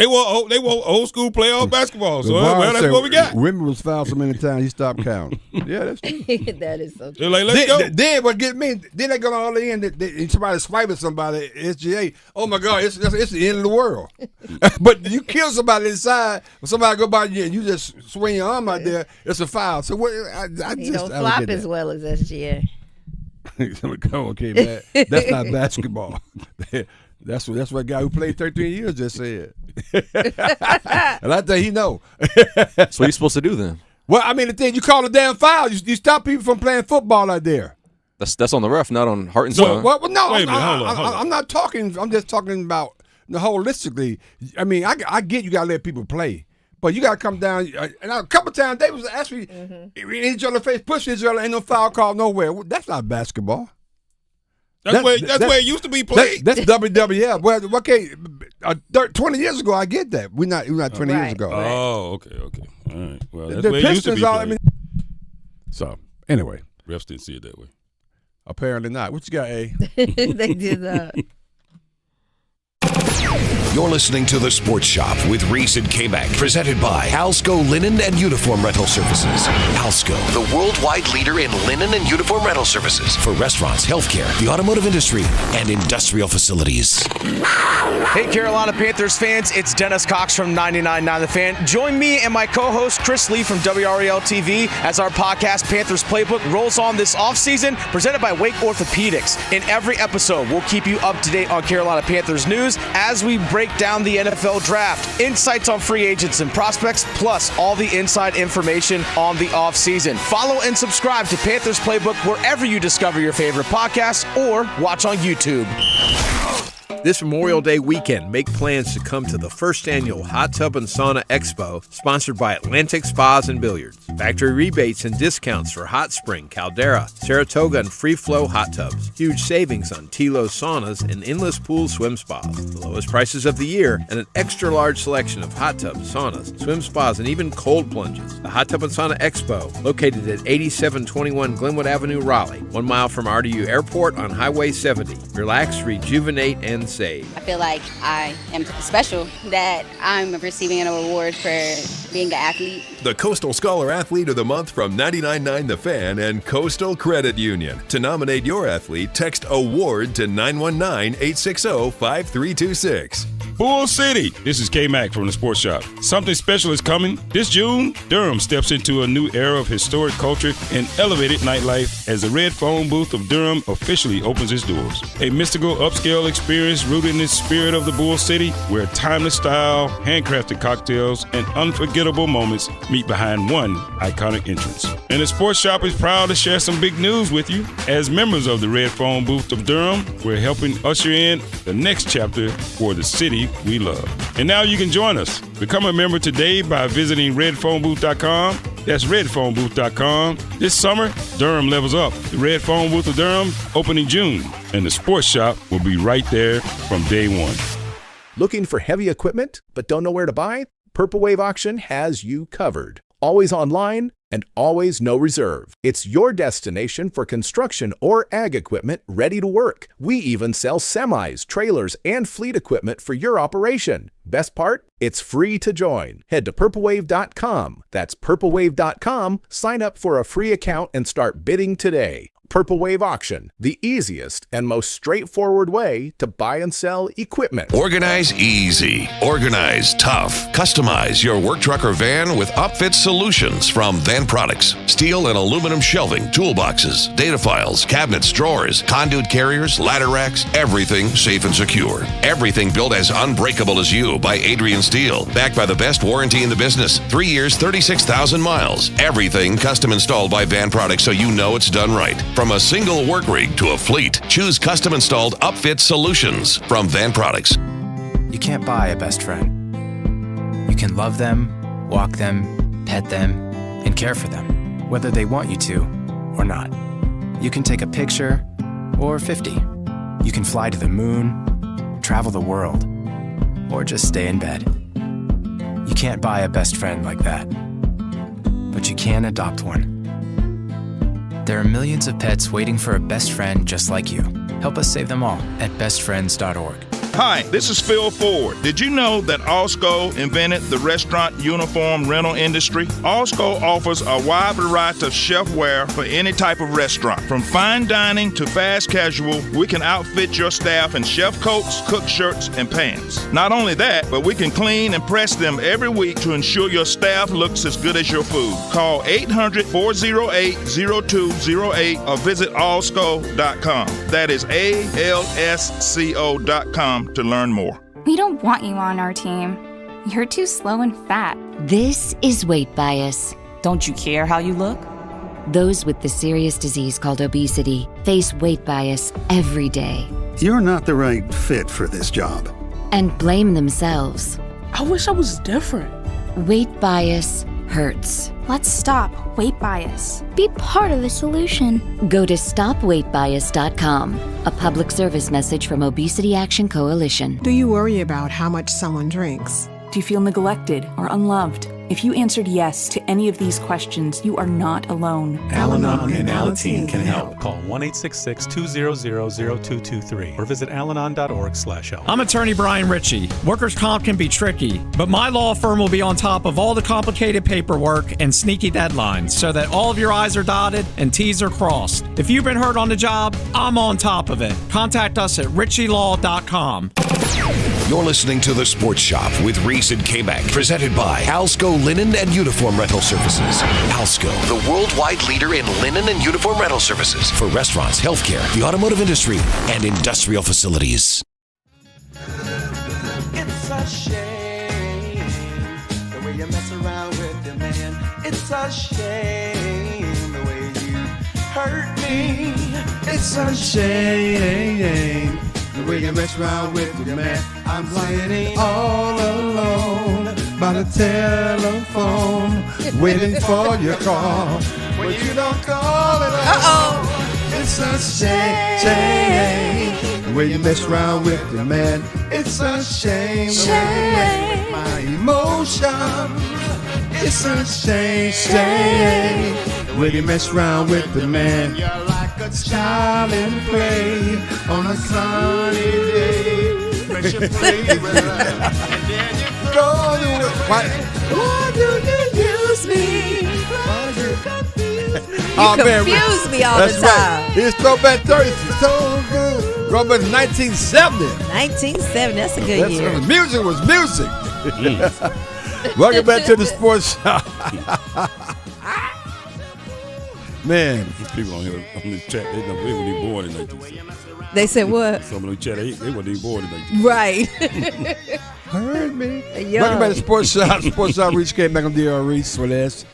old school playoff basketball. So that's what we got. Women was fouled so many times he stopped counting. Yeah, that's true. That is so true. They're like, let's go. Then what get me? Then they go all the end. Somebody swiping somebody. SGA. Oh my God! It's the end of the world. But you kill somebody inside, or somebody go by you and you just swing your arm out there. It's a foul. So what? I don't flop as well as SGA. Okay, man. That's not basketball. That's what a guy who played 13 years just said. And I think he know. That's what you're supposed to do then. Well, I mean, the thing, you call a damn foul. You stop people from playing football out there. That's on the ref, not on Hartenstein. Well, no, wait a minute, hold on. I'm not talking. I'm just talking about holistically. I mean, I get you got to let people play. But you got to come down. And a couple times they was actually in each other's face, pushing each other, ain't no foul call nowhere. That's not basketball. That's where it used to be played. That's WWF. Well, okay, 20 years ago, I get that. We're not 20 years ago. Oh, okay. All right. Well, that's where it used to be played. So, anyway. Refs didn't see it that way. Apparently not. What you got, A? They did that. You're listening to The Sports Shop with Reese and K-Mac, presented by Alsco Linen and Uniform Rental Services. Alsco, the worldwide leader in linen and uniform rental services for restaurants, healthcare, the automotive industry, and industrial facilities. Hey, Carolina Panthers fans, it's Dennis Cox from 99.9 The Fan. Join me and my co-host Chris Lee from WRAL TV as our podcast Panthers Playbook rolls on this offseason, presented by Wake Orthopedics. In every episode, we'll keep you up to date on Carolina Panthers news as we break down the NFL draft, insights on free agents and prospects, plus all the inside information on the offseason. Follow and subscribe to Panthers Playbook wherever you discover your favorite podcasts or watch on YouTube. This Memorial Day weekend, make plans to come to the first annual Hot Tub and Sauna Expo, sponsored by Atlantic Spas and Billiards. Factory rebates and discounts for Hot Spring, Caldera, Saratoga, and Free Flow hot tubs. Huge savings on Tilo saunas and endless pool swim spas. The lowest prices of the year and an extra large selection of hot tubs, saunas, swim spas, and even cold plunges. The Hot Tub and Sauna Expo, located at 8721 Glenwood Avenue, Raleigh, 1 mile from RDU Airport on Highway 70. Relax, rejuvenate, and save. I feel like I am special, that I'm receiving an award for being an athlete. The Coastal Scholar Athlete of the Month from 99.9 The Fan and Coastal Credit Union. To nominate your athlete, text AWARD to 919-860-5326. Bull City. This is K-Mac from the Sports Shop. Something special is coming. This June, Durham steps into a new era of historic culture and elevated nightlife as the Red Phone Booth of Durham officially opens its doors. A mystical, upscale experience rooted in the spirit of the Bull City, where timeless style, handcrafted cocktails, and unforgettable moments meet behind one iconic entrance. And the Sports Shop is proud to share some big news with you. As members of the Red Phone Booth of Durham, we're helping usher in the next chapter for the city we love. And now you can join us. Become a member today by visiting redphonebooth.com That's redphonebooth.com. This summer, Durham levels up. The Red Phone Booth of Durham opening June, and the sports shop will be right there from day one. Looking for heavy equipment but don't know where to buy? Purple Wave Auction has you covered. Always online and always no reserve. It's your destination for construction or ag equipment ready to work. We even sell semis, trailers, and fleet equipment for your operation. Best part? It's free to join. Head to purplewave.com. That's purplewave.com. Sign up for a free account and start bidding today. Purple Wave Auction, the easiest and most straightforward way to buy and sell equipment. Organize easy. Organize tough. Customize your work truck or van with Upfit solutions from Van Products. Steel and aluminum shelving, toolboxes, data files, cabinets, drawers, conduit carriers, ladder racks, everything safe and secure. Everything built as unbreakable as you by Adrian Steel. Backed by the best warranty in the business. 3 years, 36,000 miles. Everything custom installed by Van Products so you know it's done right. From a single work rig to a fleet, choose custom installed Upfit solutions from Van Products. You can't buy a best friend. You can love them, walk them, pet them, and care for them, whether they want you to or not. You can take a picture or 50. You can fly to the moon, travel the world, or just stay in bed. You can't buy a best friend like that, but you can adopt one. There are millions of pets waiting for a best friend just like you. Help us save them all at bestfriends.org. Hi, this is Phil Ford. Did you know that Allsco invented the restaurant uniform rental industry? Allsco offers a wide variety of chefware for any type of restaurant. From fine dining to fast casual, we can outfit your staff in chef coats, cook shirts, and pants. Not only that, but we can clean and press them every week to ensure your staff looks as good as your food. Call 800-408-0208 or visit allsco.com. That is ALSCO.com to learn more. We don't want you on our team. You're too slow and fat. This is weight bias. Don't you care how you look? Those with the serious disease called obesity face weight bias every day. You're not the right fit for this job. And blame themselves. I wish I was different. Weight bias hurts. Let's stop weight bias. Be part of the solution. Go to stopweightbias.com. A public service message from Obesity Action Coalition. Do you worry about how much someone drinks? Do you feel neglected or unloved? If you answered yes to any of these questions, you are not alone. Al-Anon and Alateen can help. Call 1-866-200-0223 or visit alanon.org/help. I'm attorney Brian Ritchie. Workers' comp can be tricky, but my law firm will be on top of all the complicated paperwork and sneaky deadlines so that all of your I's are dotted and T's are crossed. If you've been hurt on the job, I'm on top of it. Contact us at ritchielaw.com. You're listening to The Sports Shop with Reese and K-Mac, presented by Alsco Linen and Uniform Rental Services. Alsco, the worldwide leader in linen and uniform rental services for restaurants, healthcare, the automotive industry, and industrial facilities. It's a shame the way you mess around with your man. It's a shame the way you hurt me. It's a shame the way you mess around with your man. I'm sitting all alone by the telephone, waiting for your call. When you don't call at all, it's a shame the way you mess around with your man. It's a shame the way you mess with my emotion. It's a shame the way you mess around with the man. You're like a child in play on a sunny day. Makes you play with her, and then you throw the why do you use me? Why do you confuse me? You confuse me all the time. Right. It's Throwback Thursday. So good. Throwback 1970. 1970, that's a good year. When music was music. Welcome back to the Sports Shop. Man, these people on here on the chat, they weren't even born in 1970. They said what? Some of them chat, they weren't even born in 1970. Right. Heard me. Welcome back to Sports Shop. Sports Shop. Reese came back on DR Reese with us.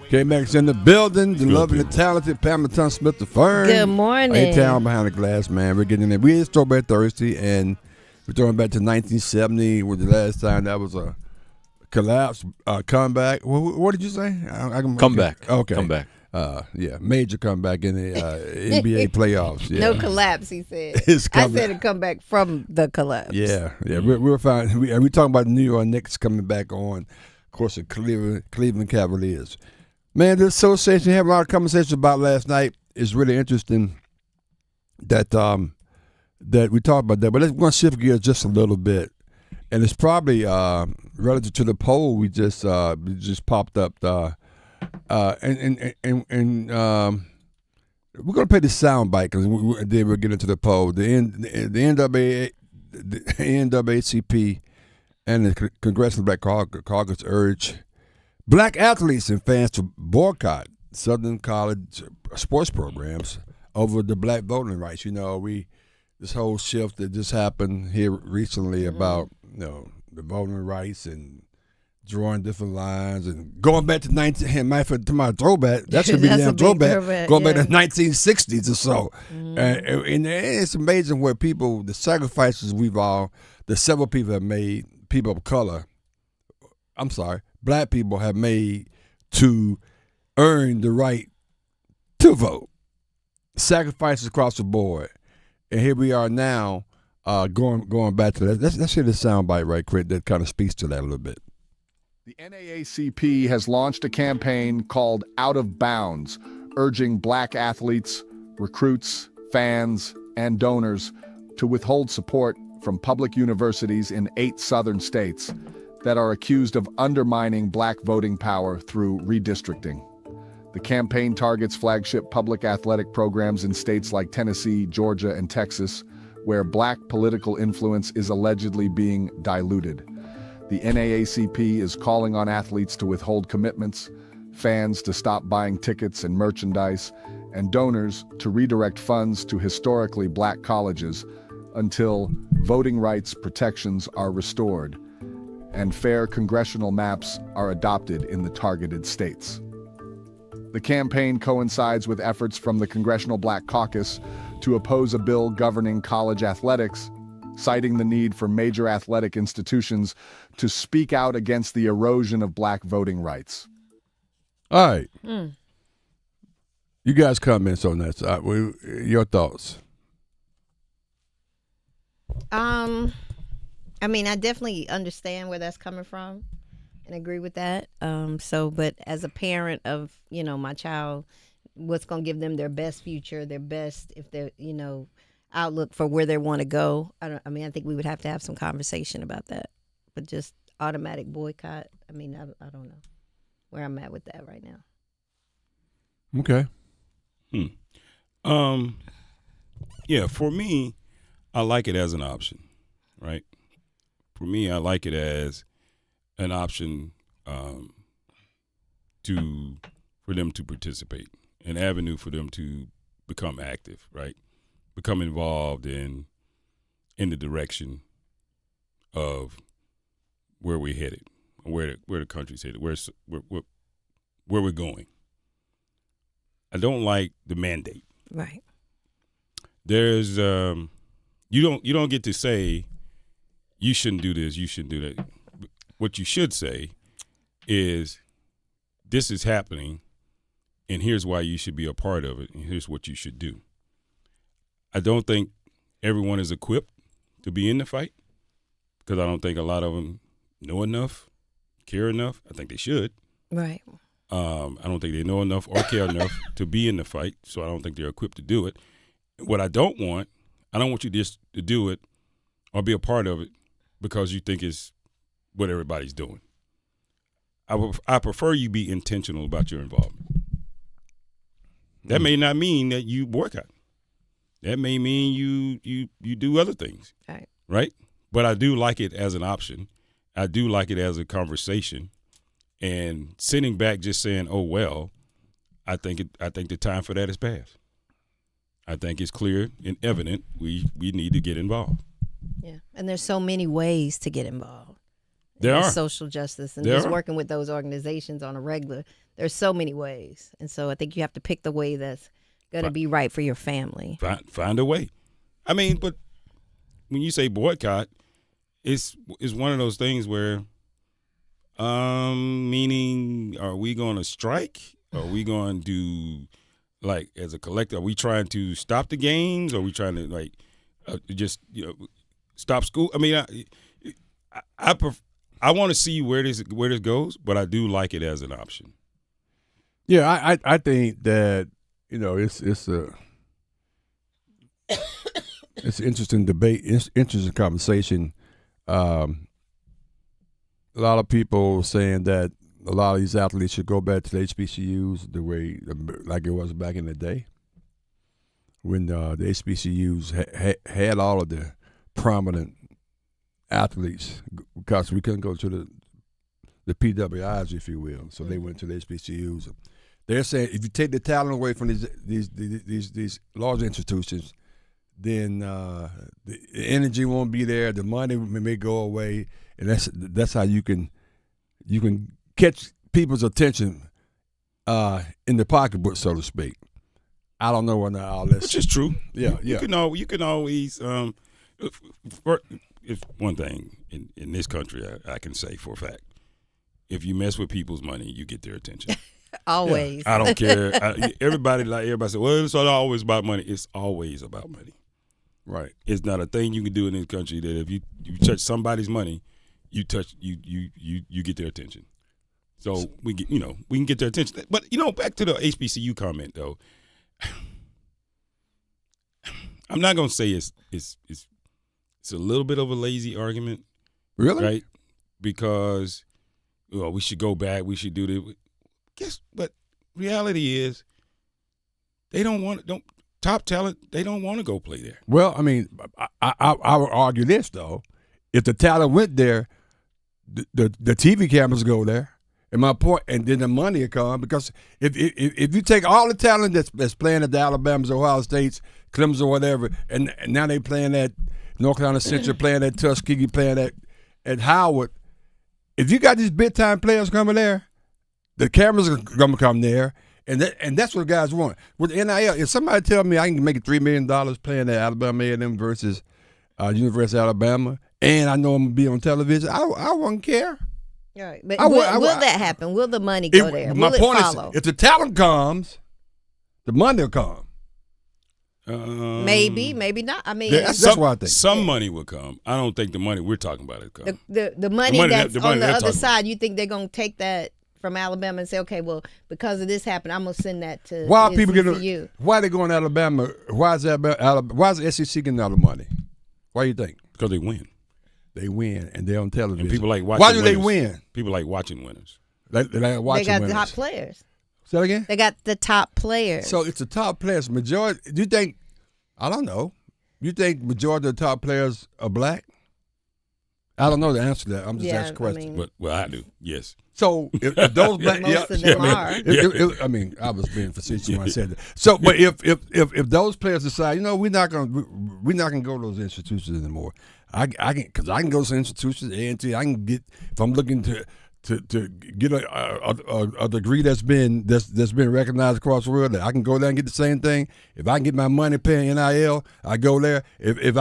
K-Mac's in the building. The lovely, the talented Pamela Tom Smith the Fern. Good morning. A-Town behind the glass, man. We're getting in there. We is Throwback Thursday, and we're throwing back to 1970, where the last time that was a collapse, comeback. What did you say? Comeback. Okay. Comeback. Major comeback in the NBA playoffs. Yeah. No collapse, he said. I said a comeback from the collapse. Yeah. We're fine. We're talking about the New York Knicks coming back on. Of course, the Cleveland Cavaliers. Man, the association had a lot of conversations about last night. It's really interesting that that we talked about that. But let's go shift gears just a little bit. And it's probably relative to the poll we just popped up. And we're gonna play the sound bite because then we'll get into the poll. The NAACP and the Congressional Black Caucus urge black athletes and fans to boycott Southern college sports programs over the black voting rights. This whole shift that just happened here recently about the voting rights and drawing different lines and going back to to my throwback. That should be damn throwback. Going back to the 1960s or so. And it's amazing where the sacrifices that several people have made, people of color, black people have made to earn the right to vote. Sacrifices across the board. And here we are now going back to that. Let's hear the soundbite right quick that kind of speaks to that a little bit. The NAACP has launched a campaign called Out of Bounds, urging black athletes, recruits, fans, and donors to withhold support from public universities in 8 southern states that are accused of undermining black voting power through redistricting. The campaign targets flagship public athletic programs in states like Tennessee, Georgia, and Texas, where black political influence is allegedly being diluted. The NAACP is calling on athletes to withhold commitments, fans to stop buying tickets and merchandise, and donors to redirect funds to historically black colleges until voting rights protections are restored and fair congressional maps are adopted in the targeted states. The campaign coincides with efforts from the Congressional Black Caucus to oppose a bill governing college athletics, citing the need for major athletic institutions to speak out against the erosion of black voting rights. All right. You guys comments on that. Your thoughts? I mean, I definitely understand where that's coming from and agree with that. But as a parent of, my child, what's going to give them their best future, their best, if they're, outlook for where they want to go. I think we would have to have some conversation about that. But just automatic boycott, I don't know where I'm at with that right now. Okay. Yeah, for me, I like it as an option, right? For me, I like it as an option for them to participate, an avenue for them to become active, right? Become involved in the direction of where we're headed, where the country's headed, where we're going. I don't like the mandate. Right. There's you don't get to say you shouldn't do this, you shouldn't do that. What you should say is this is happening and here's why you should be a part of it and here's what you should do. I don't think everyone is equipped to be in the fight because I don't think a lot of them know enough, care enough. I think they should. Right. I don't think they know enough or care enough to be in the fight, so I don't think they're equipped to do it. What I don't want you just to do it or be a part of it because you think it's what everybody's doing. I prefer you be intentional about your involvement. That may not mean that you boycott. That may mean you do other things. Right? But I do like it as an option. I do like it as a conversation. And sitting back just saying, oh, well, I think the time for that has passed. I think it's clear and evident we need to get involved. Yeah, and there's so many ways to get involved. There are. Social justice and just working with those organizations on a regular. There's so many ways. And so I think you have to pick the way that's going to be right for your family. Find a way. I mean, but when you say boycott, it's one of those things where Meaning, are we going to strike? Are we going to, like, as a collective, are we trying to stop the games? Are we trying to, like, just, stop school? I mean, I want to see where this goes, but I do like it as an option. Yeah, I think that it's an interesting debate, interesting conversation. A lot of people saying that a lot of these athletes should go back to the HBCUs the way like it was back in the day when the HBCUs had all of the prominent athletes, because we couldn't go to the PWIs, if you will. So they went to the HBCUs. They're saying if you take the talent away from these large institutions, then the energy won't be there. The money may go away, and that's how you can catch people's attention in the pocketbook, so to speak. I don't know whether all this, which is true. Yeah. You can always. If one thing in this country I can say for a fact, if you mess with people's money, you get their attention. Always. I don't care. Everybody says, well, it's always about money. It's always about money. Right. It's not a thing you can do in this country that if you touch somebody's money, you get their attention. So we can get their attention. But back to the HBCU comment though. I'm not gonna say it's a little bit of a lazy argument. Really? Right? Because we should go back, we should do this. But reality is top talent, they don't want to go play there. Well, I mean, I would argue this though. If the talent went there, the TV cameras go there. And my point, and then the money will come, because if you take all the talent that's playing at the Alabamas, Ohio States, Clemson, or whatever, and now they playing at North Carolina Central, playing at Tuskegee, playing at Howard, if you got these big time players coming there, the cameras are gonna come there, and that's what guys want. With NIL, if somebody tell me I can make $3 million playing at Alabama A&M versus University of Alabama, and I know I'm gonna be on television, I wouldn't care. Right. But will that happen? Will the money go there? My will point it follow? is, if the talent comes, the money will come. Maybe not. I mean, that's what I think. Some money will come. I don't think the money we're talking about will come. The money that's on the other side, you think they're going to take that from Alabama and say, okay, well, because of this happened, I'm going to send that to why are people getting? Why are they going to Alabama? Why is the SEC getting all the money? Why do you think? Because they win. They win, and they're on television. And people like watching. Why do winners. they win? People like watching winners. They like watching They got winners. the top players. Say that again? They got the top players. So it's the top players. Majority. Do you think? I don't know. You think majority of the top players are black? I don't know the answer to that. I'm just asking questions. I do. Yes. So if those black, most of them are. I mean, I was being facetious when I said that. So, but if those players decide, we're not gonna go to those institutions anymore. I can go to institutions, A&T. I can get, if I'm looking to get a degree that's been recognized across the world, I can go there and get the same thing. If I can get my money paying NIL, I go there. If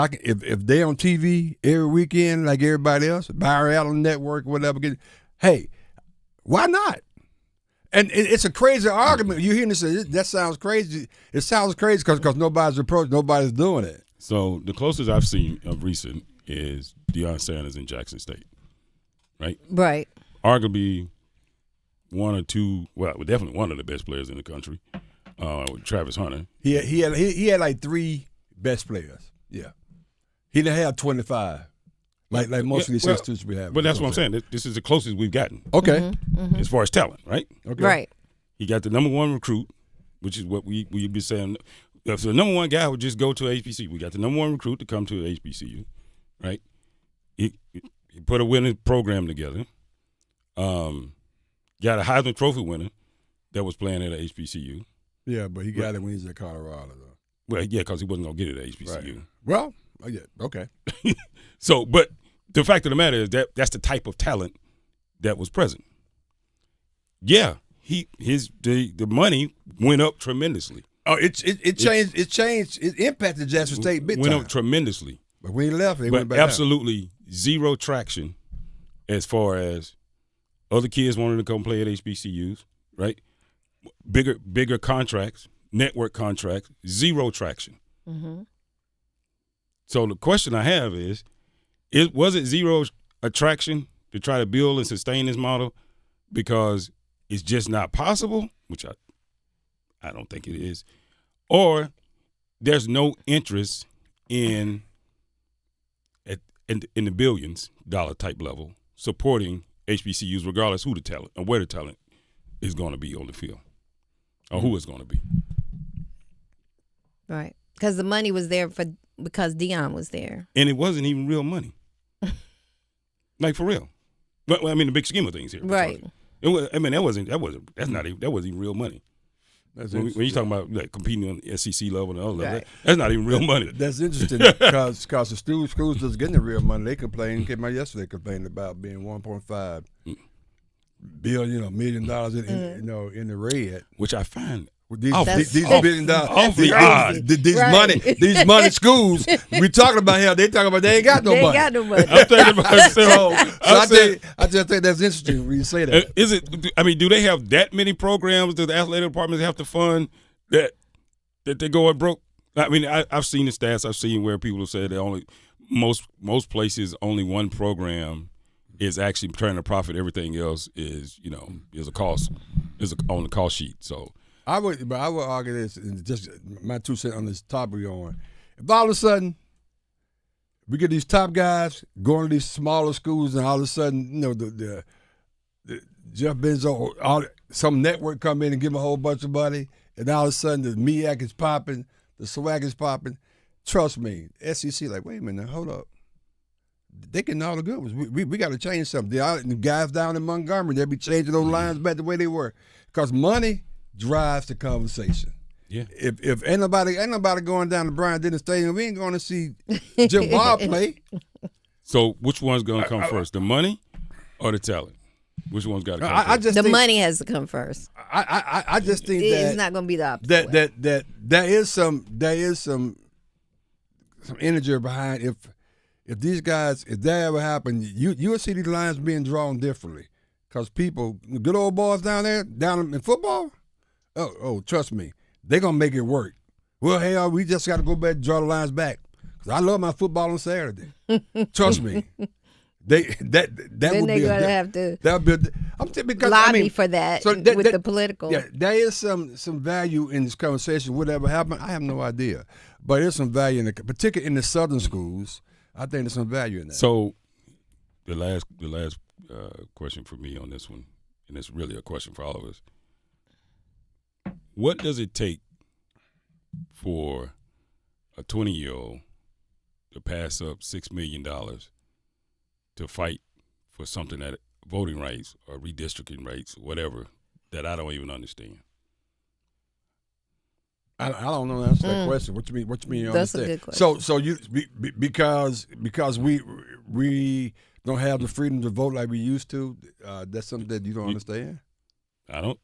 they're on TV every weekend like everybody else, Byron Allen Network, whatever. Hey, why not? And it's a crazy argument. You hear this? That sounds crazy. It sounds crazy because nobody's approached, nobody's doing it. So the closest I've seen of recent is Deion Sanders in Jackson State, right? Right. Arguably one or two, well, definitely one of the best players in the country, Travis Hunter. He had like 3 best players. Yeah, he didn't have 25, like most of these institutions we have. But that's what I'm saying. This is the closest we've gotten. Okay, as far as talent, right? Okay, right. He got the number 1 recruit, which is what we've been saying. If the number 1 guy would just go to HBCU, we got the number 1 recruit to come to HBCU, right? He put a winning program together. Got a Heisman Trophy winner that was playing at a HBCU. Yeah, but he got it when he's at Colorado, though. Well, yeah, because he wasn't going to get it at HBCU. Right. Well, yeah, okay. So, but the fact of the matter is that's the type of talent that was present. Yeah, the money went up tremendously. Oh, it changed. It changed. It impacted Jackson State big time. Went up tremendously. But when he left, they but went back absolutely down. Zero traction as far as Other kids wanted to come play at HBCUs, right? Bigger contracts, network contracts, zero traction. Mm-hmm. So the question I have is was it zero attraction to try to build and sustain this model because it's just not possible, which I don't think it is, or there's no interest in the billions dollar type level supporting HBCUs, regardless who the talent or where the talent is going to be on the field or who it's going to be. Right. Because the money was there because Deion was there. And it wasn't even real money. Like, for real. But I mean, the big scheme of things here. Right. It was, I mean, that wasn't even real money. When you're talking about like competing on the SEC level and all that, Right. that's not even real money. That's interesting because the schools that's getting the real money, they came out yesterday complaining about being $1.5 billion, $1 million in the red, which I find these $1 billion awfully odd. These money schools we talking about here. They talking about they ain't got no money. They ain't got no money. I'm thinking about myself. I just think that's interesting when you say that. Is it? I mean, do they have that many programs? Do the athletic departments have to fund that they go broke? I mean, I've seen the stats. I've seen where people have said that only most places only one program is actually trying to profit. Everything else is a cost, on the cost sheet. So. I would argue this, and just my 2 cents on this topic we're on. If all of a sudden we get these top guys going to these smaller schools, and all of a sudden, the Jeff Bezos, some network come in and give them a whole bunch of money, and all of a sudden the MEAC is popping, the SWAC is popping. Trust me, SEC like, wait a minute, hold up. They getting all the good ones. We got to change something. The guys down in Montgomery, they'll be changing those lines back the way they were, because money drives the conversation. Yeah. If ain't nobody going down to Bryant-Denny Stadium, we ain't going to see Jim Bob play. So which one's going to come first, the money or the talent? Which one's got to come first? The money has to come first. I just think that it's not going to be the opposite. That there is some energy behind if these guys, if that ever happened, you'll see these lines being drawn differently, because people, the good old boys down in football. Oh, trust me, they're going to make it work. Well, hell, we just got to go back and draw the lines back. Because I love my football on Saturday. Trust me. That then would they're be going to have to because, lobby for that with the political. Yeah, there is some value in this conversation. Whatever happened, I have no idea. But there's some value particularly in the southern schools. I think there's some value in that. So the last question for me on this one, and it's really a question for all of us. What does it take for a 20-year-old to pass up $6 million to fight for something that voting rights or redistricting rights, whatever, that I don't even understand? I don't know the answer to that question. What you mean? What you mean? You That's understand? a good question. So you because we don't have the freedom to vote like we used to. That's something that you don't understand. I don't.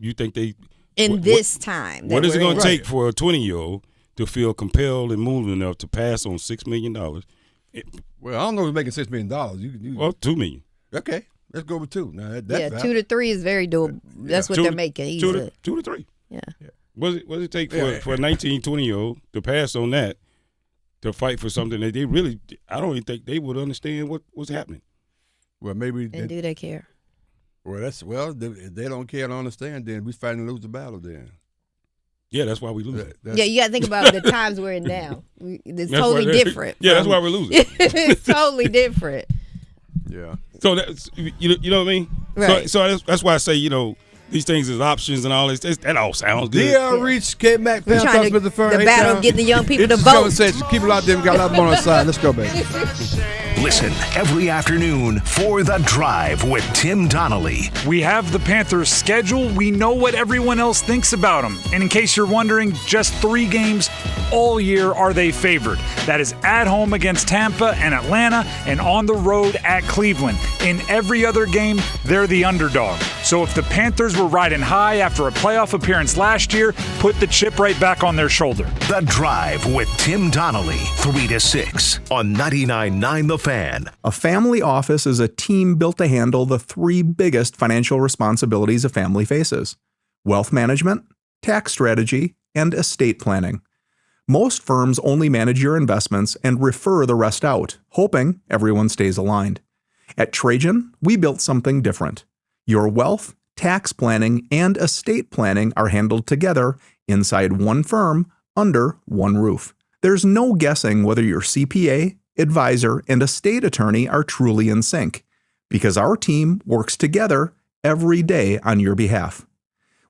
You think they? This time. What is it going to take for a 20-year-old to feel compelled and moved enough to pass on $6 million? Well, I don't know if making $6 million. Well, $2 million. Okay, let's go with 2. Now, that's 2 to 3 is very doable. That's what they're making easily. 2 to 3. Yeah. What does it take for a 19, 20-year-old to pass on that, to fight for something that they really? I don't even think they would understand what's happening. Well, maybe. And do they care? Well, if they don't care and understand, then we fighting to lose the battle then. Yeah, that's why we lose. Yeah, you got to think about the times we're in now. It's totally different. Yeah, that's why we're losing. It's totally different. Yeah. So that's you know what I mean? Right. So that's why I say, these things as options and all this. That all sounds good. DL Reach, K-Mac, Pam Thomas, Mr. Fern. The battle of getting the young people to vote. Conversation. Keep it out there. We got a lot more on our side. Let's go, baby. Listen every afternoon for The Drive with Tim Donnelly. We have the Panthers' schedule. We know what everyone else thinks about them. And in case you're wondering, just 3 games all year are they favored. That is at home against Tampa and Atlanta and on the road at Cleveland. In every other game, they're the underdog. So if the Panthers were riding high after a playoff appearance last year, put the chip right back on their shoulder. The Drive with Tim Donnelly, 3 to 6 on 99.9 The Fan. A family office is a team built to handle the three biggest financial responsibilities a family faces: wealth management, tax strategy, and estate planning. Most firms only manage your investments and refer the rest out, hoping everyone stays aligned. At Trajan, we built something different. Your wealth, tax planning, and estate planning are handled together inside one firm under one roof. There's no guessing whether your CPA, advisor, and estate attorney are truly in sync, because our team works together every day on your behalf.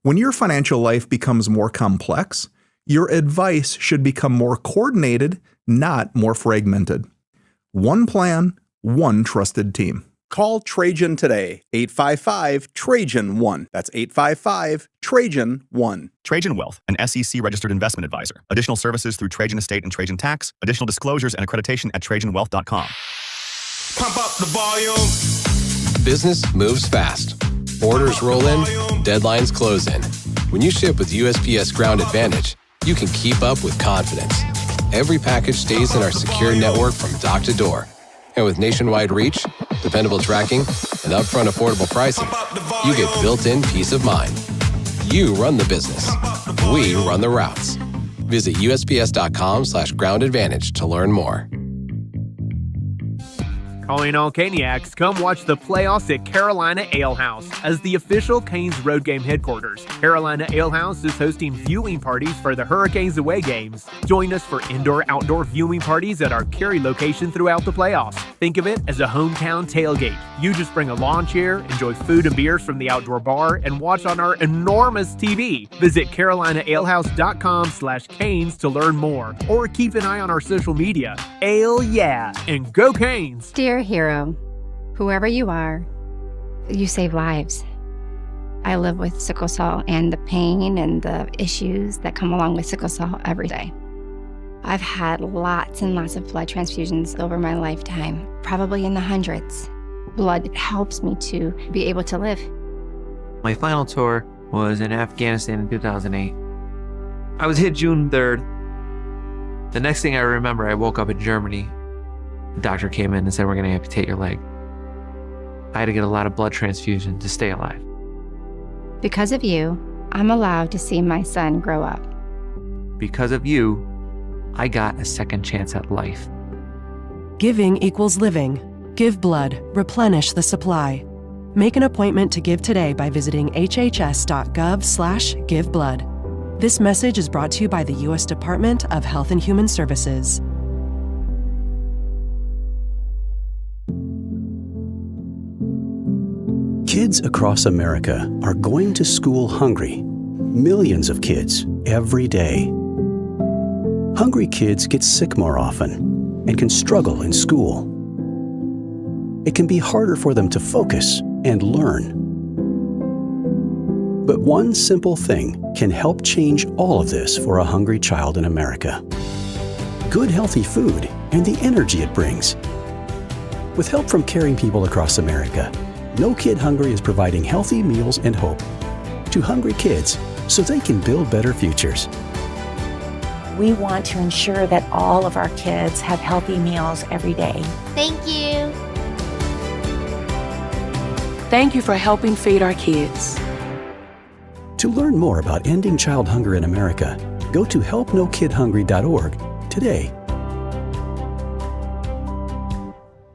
When your financial life becomes more complex, your advice should become more coordinated, not more fragmented. One plan, one trusted team. Call Trajan today, 855-TRAJAN-1. That's 855-TRAJAN-1. Trajan Wealth, an SEC-registered investment advisor. Additional services through Trajan Estate and Trajan Tax. Additional disclosures and accreditation at TrajanWealth.com. Pump up the volume. Business moves fast. Orders roll in, deadlines close in. When you ship with USPS Ground Advantage, you can keep up with confidence. Every package stays in our secure network from dock to door. And with nationwide reach, dependable tracking, and upfront affordable pricing, you get built-in peace of mind. You run the business. We run the routes. Visit USPS.com/Ground Advantage to learn more. Calling all Caniacs, come watch the playoffs at Carolina Ale House as the official Canes road game headquarters. Carolina Ale House is hosting viewing parties for the Hurricanes away games. Join us for indoor-outdoor viewing parties at our Cary location throughout the playoffs. Think of it as a hometown tailgate. You just bring a lawn chair, enjoy food and beers from the outdoor bar, and watch on our enormous TV. Visit CarolinaAlehouse.com/Canes to learn more, or keep an eye on our social media. Ale yeah, and go Canes! Dear hero, whoever you are, you save lives. I live with sickle cell and the pain and the issues that come along with sickle cell every day. I've had lots and lots of blood transfusions over my lifetime, probably in the hundreds. Blood helps me to be able to live. My final tour was in Afghanistan in 2008. I was hit June 3rd. The next thing I remember, I woke up in Germany. The doctor came in and said, "We're going to amputate your leg." I had to get a lot of blood transfusion to stay alive. Because of you, I'm allowed to see my son grow up. Because of you, I got a second chance at life. Giving equals living. Give blood. Replenish the supply. Make an appointment to give today by visiting hhs.gov/giveblood. This message is brought to you by the U.S. Department of Health and Human Services. Kids across America are going to school hungry. Millions of kids every day. Hungry kids get sick more often and can struggle in school. It can be harder for them to focus and learn. But one simple thing can help change all of this for a hungry child in America. Good healthy food and the energy it brings. With help from caring people across America, No Kid Hungry is providing healthy meals and hope to hungry kids so they can build better futures. We want to ensure that all of our kids have healthy meals every day. Thank you. Thank you for helping feed our kids. To learn more about ending child hunger in America, go to helpnokidhungry.org today.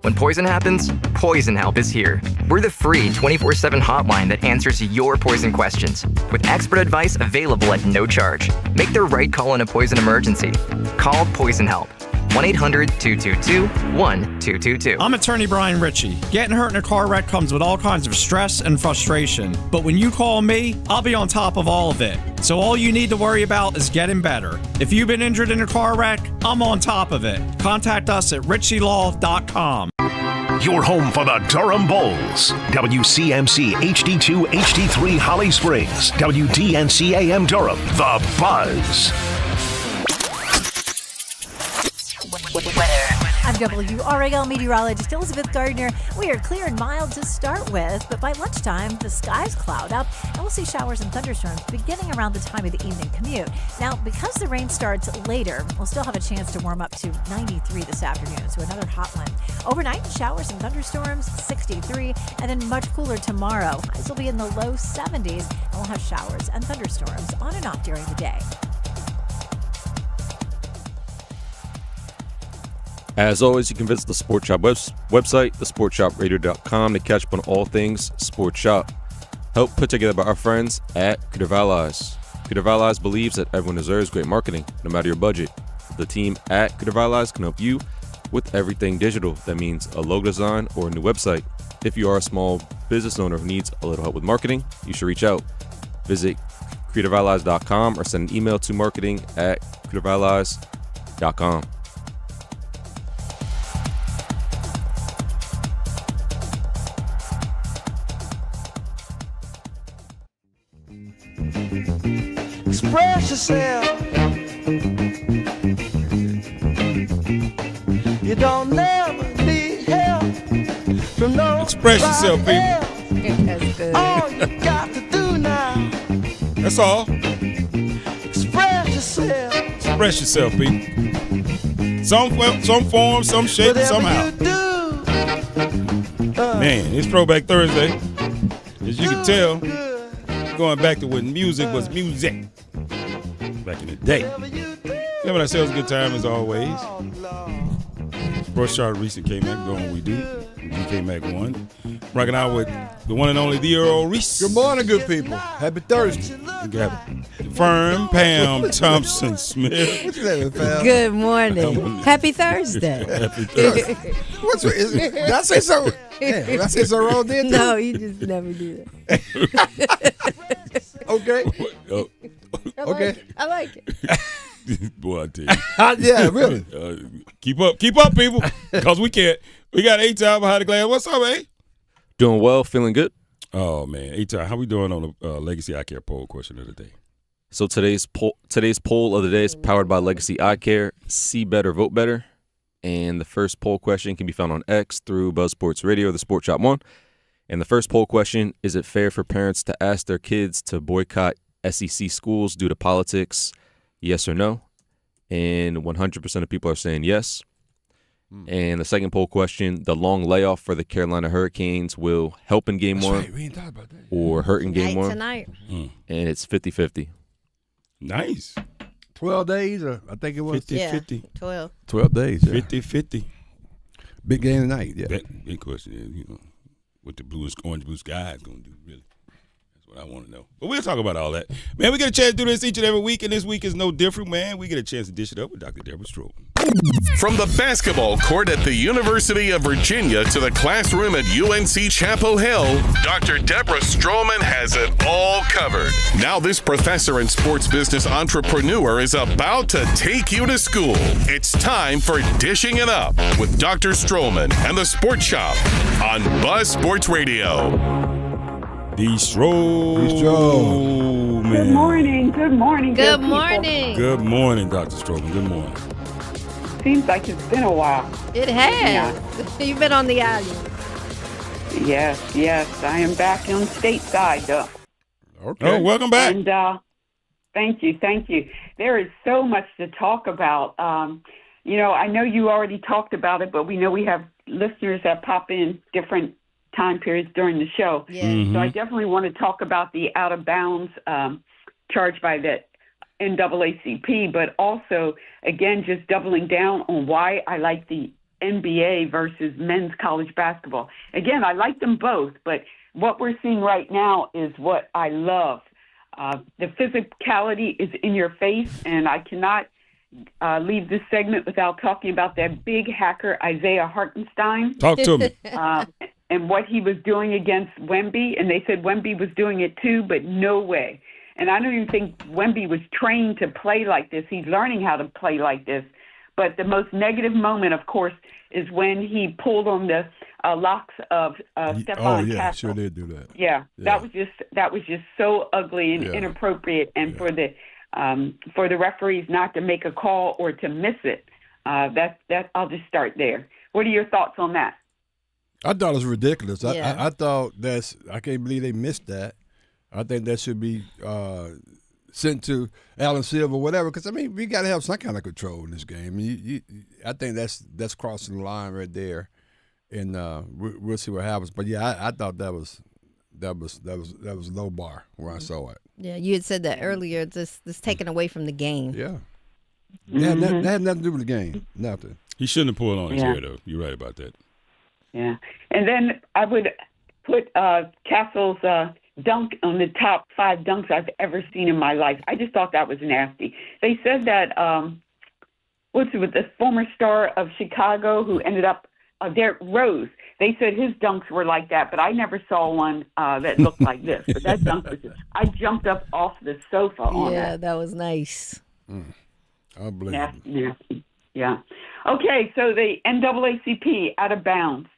When poison happens, Poison Help is here. We're the free 24/7 hotline that answers your poison questions, with expert advice available at no charge. Make the right call in a poison emergency. Call Poison Help. 1-800-222-1222. I'm attorney Brian Ritchie. Getting hurt in a car wreck comes with all kinds of stress and frustration. But when you call me, I'll be on top of all of it. So all you need to worry about is getting better. If you've been injured in a car wreck, I'm on top of it. Contact us at ritchielaw.com. Your home for the Durham Bulls. WCMC HD2 HD3 Holly Springs. WDNC AM Durham. The Buzz. Weather. I'm WRAL meteorologist Elizabeth Gardner. We are clear and mild to start with, but by lunchtime, the skies cloud up, and we'll see showers and thunderstorms beginning around the time of the evening commute. Now, because the rain starts later, we'll still have a chance to warm up to 93 this afternoon, so another hot one. Overnight, showers and thunderstorms, 63, and then much cooler tomorrow. Highs will be in the low 70s, and we'll have showers and thunderstorms on and off during the day. As always, you can visit the Sports Shop website, thesportshopradio.com, to catch up on all things Sports Shop. Help put together by our friends at Creative Allies. Creative Allies believes that everyone deserves great marketing, no matter your budget. The team at Creative Allies can help you with everything digital. That means a logo design or a new website. If you are a small business owner who needs a little help with marketing, you should reach out. Visit creativeallies.com or send an email to marketing@creativeallies.com. Express yourself. You don't never need help from no. Express yourself, people. That's good. All you got to do now. That's all. Express yourself. Express yourself, people. Some form, some shape, somehow. Man, it's Throwback Thursday. As you can tell, going back to when music was music back in the day. Having ourselves a good time as always. Sports Shop recent came back doing what we do. We came back one. Rocking out with the one and only the Earl Reese. Good morning, good people. Happy Thursday. We got Firm Pam Thompson Smith. What you saying, Pam? Good morning. Happy Thursday. Happy Thursday. Did I say so? Yeah, did I say so wrong then? No, you just never do that. Okay. Okay. I like it. Boy, I tell you. Yeah, really. Keep up, people, because we can't. We got A-Time behind the glass. What's up, A? Doing well, feeling good. Oh, man. A-Time, how we doing on the Legacy Eye Care poll question of the day? So today's poll of the day is powered by Legacy Eye Care. See better, vote better. And the first poll question can be found on X through Buzz Sports Radio, the Sports Shop One. And the first poll question: is it fair for parents to ask their kids to boycott SEC schools due to politics? Yes or no? And 100% of people are saying yes. And the second poll question: the long layoff for the Carolina Hurricanes will help in Game 1 right. We ain't thought about that. or hurt in Game 1? Tonight. And it's 50-50. Nice. 12 days, or I think it was 50-50. 12. 12 days. Yeah. 50-50. Big game tonight. Yeah. Big question is, what the orange blue sky is going to do, really. That's what I want to know. But we'll talk about all that. Man, we get a chance to do this each and every week, and this week is no different, man. We get a chance to dish it up with Dr. Deborah Stroh. From the basketball court at the University of Virginia to the classroom at UNC Chapel Hill, Dr. Deborah Stroman has it all covered. Now this professor and sports business entrepreneur is about to take you to school. It's time for Dishing It Up with Dr. Stroman and the Sports Shop on Buzz Sports Radio. Stroh, man. Good morning. Good morning. Good people. morning. Good morning, Dr. Stroman. Good morning. Seems like it's been a while. It has. You've been on the island. Yes. I am back on stateside, though. Okay. Oh, welcome back. And thank you. There is so much to talk about. I know you already talked about it, but we know we have listeners that pop in different time periods during the show. Yeah. Mm-hmm. So I definitely want to talk about the out of bounds charge by the NAACP, but also, again, just doubling down on why I like the NBA versus men's college basketball. Again, I like them both, but what we're seeing right now is what I love. The physicality is in your face, and I cannot leave this segment without talking about that big hacker, Isaiah Hartenstein. Talk to me. And what he was doing against Wemby, and they said Wemby was doing it too, but no way. And I don't even think Wemby was trained to play like this. He's learning how to play like this. But the most negative moment, of course, is when he pulled on the locks of Stephon Castle. Sure did do that. Yeah, that was just so ugly and inappropriate, and for the referees not to make a call or to miss it. That I'll just start there. What are your thoughts on that? I thought it was ridiculous. Yeah. I thought I can't believe they missed that. I think that should be sent to Alan Silver or whatever, because, I mean, we got to have some kind of control in this game. I think that's crossing the line right there, and we'll see what happens. But, yeah, I thought that was low bar when I saw it. Yeah, you had said that earlier. This taken away from the game. Yeah. That had nothing to do with the game. Nothing. He shouldn't have pulled on his Yeah. hair, though. You're right about that. Yeah. And then I would put Castle's dunk on the top 5 dunks I've ever seen in my life. I just thought that was nasty. They said that, with the former star of Chicago who ended up, Derrick Rose, they said his dunks were like that, but I never saw one that looked like this. But that dunk was I jumped up off the sofa on that. Yeah, that was nice. I believe Nasty. Yeah. Okay, so the NAACP out of bounds.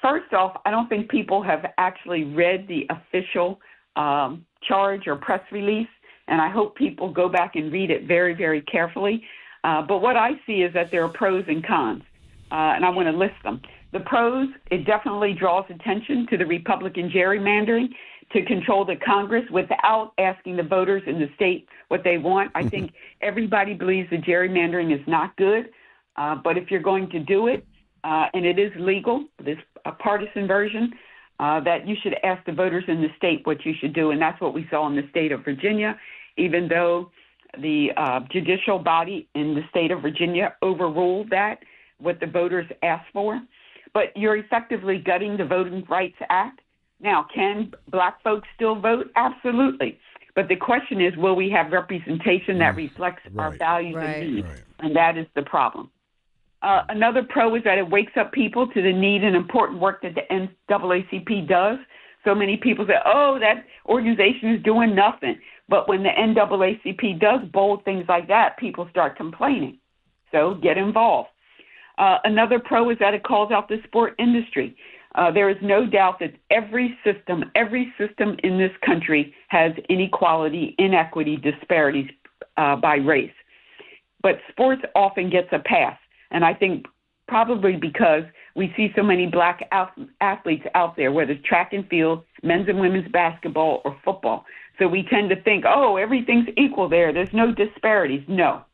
First off, I don't think people have actually read the official charge or press release, and I hope people go back and read it very, very carefully. But what I see is that there are pros and cons, and I want to list them. The pros, it definitely draws attention to the Republican gerrymandering to control the Congress without asking the voters in the state what they want. I think everybody believes the gerrymandering is not good, but if you're going to do it, and it is legal, this partisan version, that you should ask the voters in the state what you should do, and that's what we saw in the state of Virginia, even though the judicial body in the state of Virginia overruled that, what the voters asked for. But you're effectively gutting the Voting Rights Act. Now, can black folks still vote? Absolutely. But the question is, will we have representation that reflects our values and needs? And that is the problem. Another pro is that it wakes up people to the need and important work that the NAACP does. So many people say, oh, that organization is doing nothing. But when the NAACP does bold things like that, people start complaining. So get involved. Another pro is that it calls out the sport industry. There is no doubt that every system in this country has inequality, inequity, disparities by race. But sports often gets a pass. And I think probably because we see so many black athletes out there, whether it's track and field, men's and women's basketball, or football. So we tend to think, oh, everything's equal there. There's no disparities. No.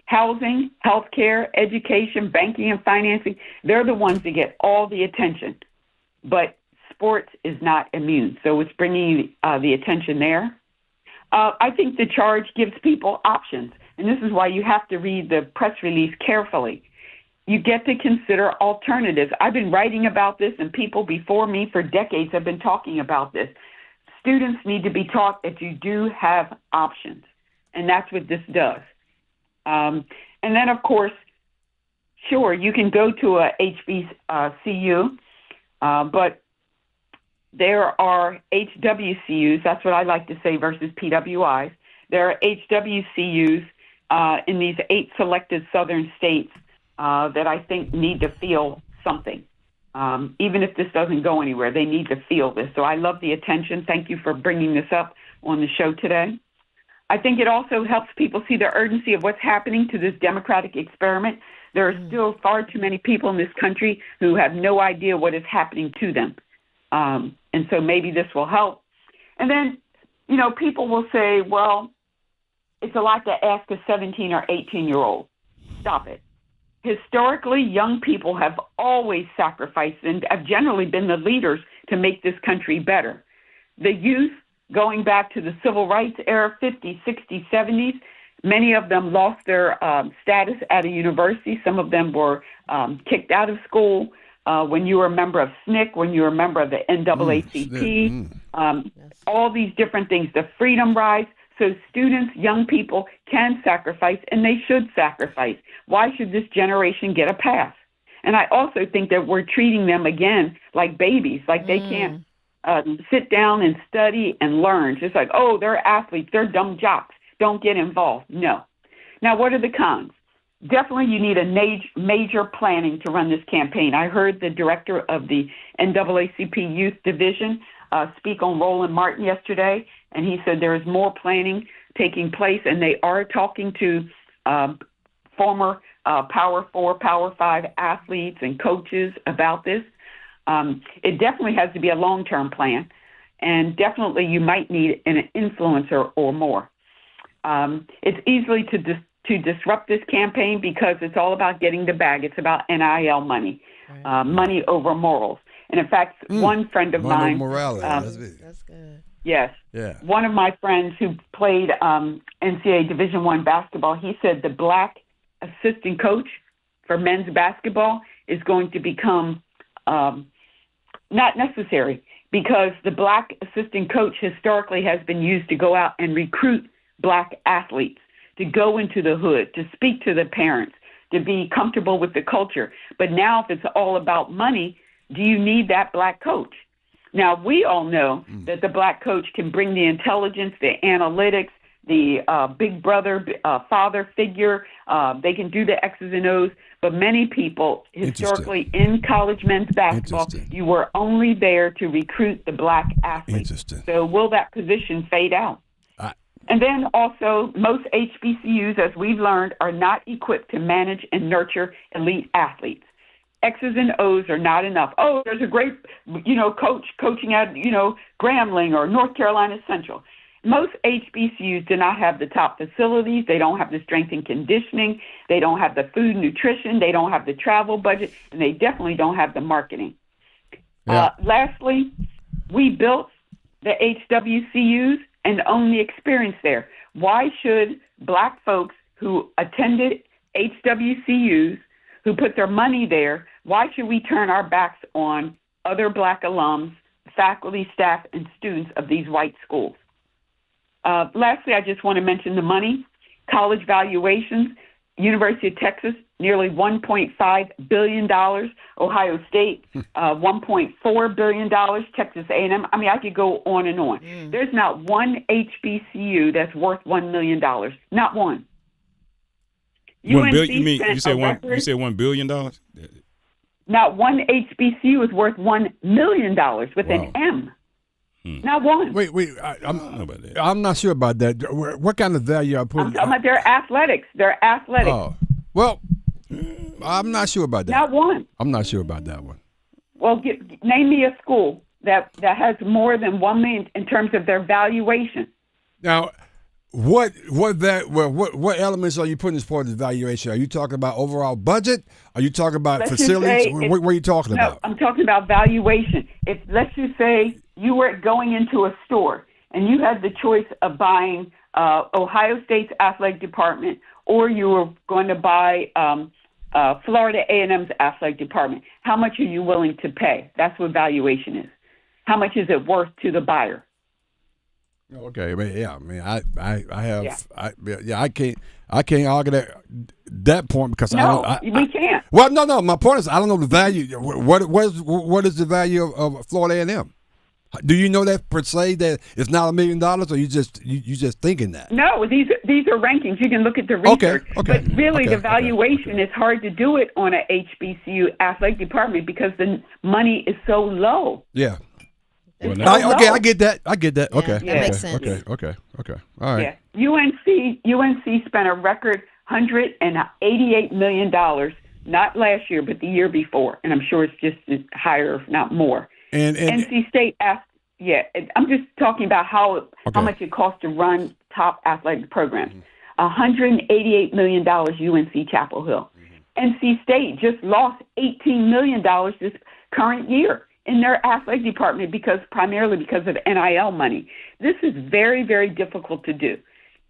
Housing, healthcare, education, banking, and financing, they're the ones that get all the attention. But sports is not immune. So it's bringing the attention there. I think the charge gives people options. And this is why you have to read the press release carefully. You get to consider alternatives. I've been writing about this, and people before me for decades have been talking about this. Students need to be taught that you do have options, and that's what this does. And then, of course, sure, you can go to a HBCU, but there are HWCUs, that's what I like to say, versus PWIs. There are HWCUs in these 8 selected southern states that I think need to feel something. Even if this doesn't go anywhere, they need to feel this. So I love the attention. Thank you for bringing this up on the show today. I think it also helps people see the urgency of what's happening to this democratic experiment. There are still far too many people in this country who have no idea what is happening to them. And so maybe this will help. And then, you know, people will say, well, it's a lot to ask a 17 or 18-year-old. Stop it. Historically, young people have always sacrificed and have generally been the leaders to make this country better. The youth, going back to the civil rights era, 50s, 60s, 70s, many of them lost their status at a university. Some of them were kicked out of school. When you were a member of SNCC, when you were a member of the NAACP, all these different things, the Freedom Rides. So students, young people can sacrifice, and they should sacrifice. Why should this generation get a pass? And I also think that we're treating them, again, like babies, like they can't sit down and study and learn. Just like, oh, they're athletes, they're dumb jocks, don't get involved. No. Now, what are the cons? Definitely you need a major planning to run this campaign. I heard the director of the NAACP Youth Division speak on Roland Martin yesterday, and he said there is more planning taking place, and they are talking to former Power 4, Power 5 athletes and coaches about this. It definitely has to be a long-term plan, and definitely you might need an influencer or more. It's easily to disrupt this campaign because it's all about getting the bag. It's about NIL money, money over morals. And in fact, one friend of mine, that's good. Yes. Yeah. One of my friends who played NCAA Division I basketball, he said the black assistant coach for men's basketball is going to become not necessary, because the black assistant coach historically has been used to go out and recruit black athletes, to go into the hood, to speak to the parents, to be comfortable with the culture. But now if it's all about money, do you need that black coach? Now, we all know that the black coach can bring the intelligence, the analytics, the big brother, father figure. They can do the X's and O's. But many people, historically, in college men's basketball, you were only there to recruit the black athlete. So will that position fade out? And then also, most HBCUs, as we've learned, are not equipped to manage and nurture elite athletes. X's and O's are not enough. Oh, there's a great, coach coaching at, Grambling or North Carolina Central. Most HBCUs do not have the top facilities. They don't have the strength and conditioning. They don't have the food and nutrition. They don't have the travel budget. And they definitely don't have the marketing. Yeah. Lastly, we built the HWCUs and own the experience there. Why should black folks who attended HWCUs, who put their money there, why should we turn our backs on other black alums, faculty, staff, and students of these white schools? Lastly, I just want to mention the money. College valuations, University of Texas, nearly $1.5 billion. Ohio State, $1.4 billion. Texas A&M. I mean, I could go on and on. There's not one HBCU that's worth $1 million. Not one. $1 billion? You said $1 billion? Not one HBCU is worth $1 million with an M. Not one. Wait. I'm not sure about that. What kind of value are putting? I'm talking about their athletics. Their athletics. Oh, well, I'm not sure about that. Not one. I'm not sure about that one. Well, name me a school that has more than $1 million in terms of their valuation. Now, what elements are you putting as part of the valuation? Are you talking about overall budget? Are you talking about facilities? What are you talking about? I'm talking about valuation. If let's just say you were going into a store and you had the choice of buying Ohio State's athletic department, or you were going to buy Florida A&M's athletic department, how much are you willing to pay? That's what valuation is. How much is it worth to the buyer? Okay, I can't argue that point because we can't. Well, no. My point is I don't know the value. What is the value of Florida A&M? Do you know that per se that it's not $1 million, or you just thinking that? No, these are rankings. You can look at the research. Okay. But really, the valuation is hard to do it on a HBCU athletic department because the money is so low. Yeah. I get that. Okay. That makes sense. Okay. All right. Yeah. UNC spent a record $188 million, not last year, but the year before, and I'm sure it's just higher, if not more. And NC State asked, I'm just talking about how much it costs to run top athletic programs. $188 million UNC Chapel Hill. NC State just lost $18 million this current year in their athletic department primarily because of NIL money. This is very, very difficult to do.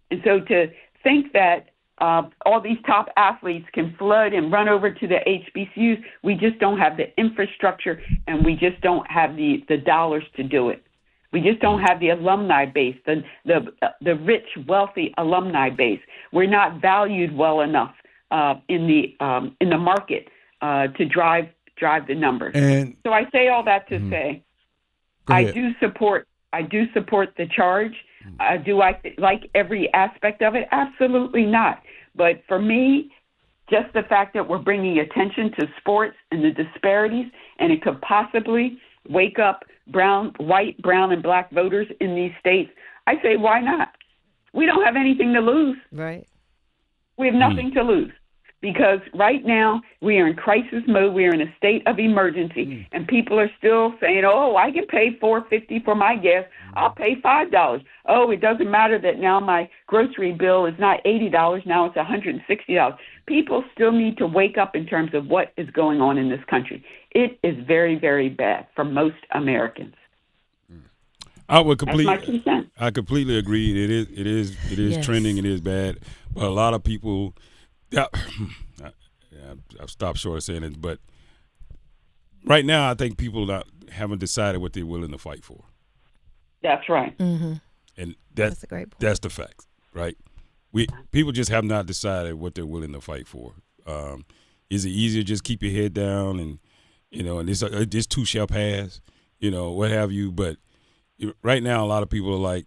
And so to think that all these top athletes can flood and run over to the HBCUs, we just don't have the infrastructure and we just don't have the dollars to do it. We just don't have the alumni base, the rich, wealthy alumni base. We're not valued well enough in the market to drive the numbers. And so I say all that to say, I do support the charge. Do I like every aspect of it? Absolutely not. But for me, just the fact that we're bringing attention to sports and the disparities, and it could possibly wake up white, brown, and black voters in these states, I say, why not? We don't have anything to lose. Right. We have nothing to lose. because right now we are in crisis mode. We are in a state of emergency, and people are still saying, "Oh, I can pay $4.50 for my gas. I'll pay $5. Oh, it doesn't matter that now my grocery bill is not $80. Now it's $160. People still need to wake up in terms of what is going on in this country. It is very, very bad for most Americans. I would That's my 2 cents. I completely agree. It is Yes. trending. It is bad. But a lot of people, I've stopped short of saying it, but right now I think people haven't decided what they're willing to fight for. That's right. Mm-hmm. And That's a great point. That's the fact, right? People just have not decided what they're willing to fight for. Is it easier to just keep your head down and this too shall pass, what have you? But right now, a lot of people are like,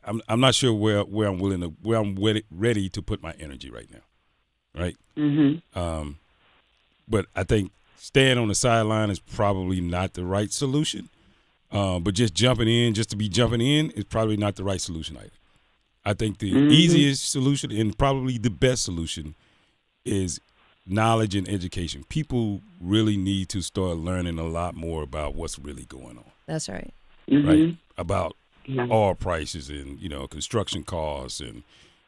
I'm not sure where I'm ready to put my energy right now, right? Mm-hmm. But I think staying on the sideline is probably not the right solution. But just jumping in, just to be jumping in, is probably not the right solution either. I think the easiest solution and probably the best solution is knowledge and education. People really need to start learning a lot more about what's really going on. That's right. Right? About oil prices and construction costs and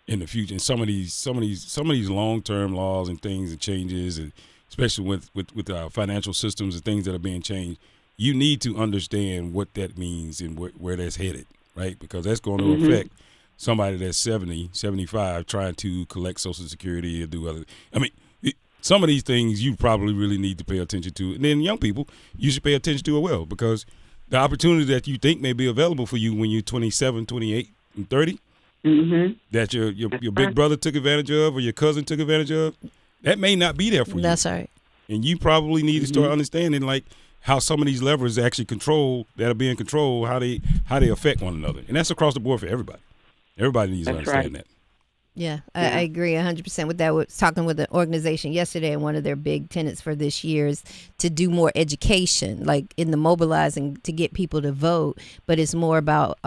in the future, and some of these long-term laws and things and changes, and especially with our financial systems and things that are being changed. You need to understand what that means and where that's headed, right? Because that's going to affect somebody that's 70, 75 trying to collect Social Security or do other. I mean, some of these things you probably really need to pay attention to. And then young people, you should pay attention to it well, because the opportunity that you think may be available for you when you're 27, 28, and 30, that your big brother took advantage of or your cousin took advantage of, that may not be there for you. That's right. And you probably need to start understanding, like, how some of these levers actually that are being controlled, how they affect one another. And that's across the board for everybody. Everybody needs to understand that. Yeah, I agree 100% with that. I was talking with an organization yesterday, and one of their big tenets for this year is to do more education, like in the mobilizing to get people to vote. But it's more about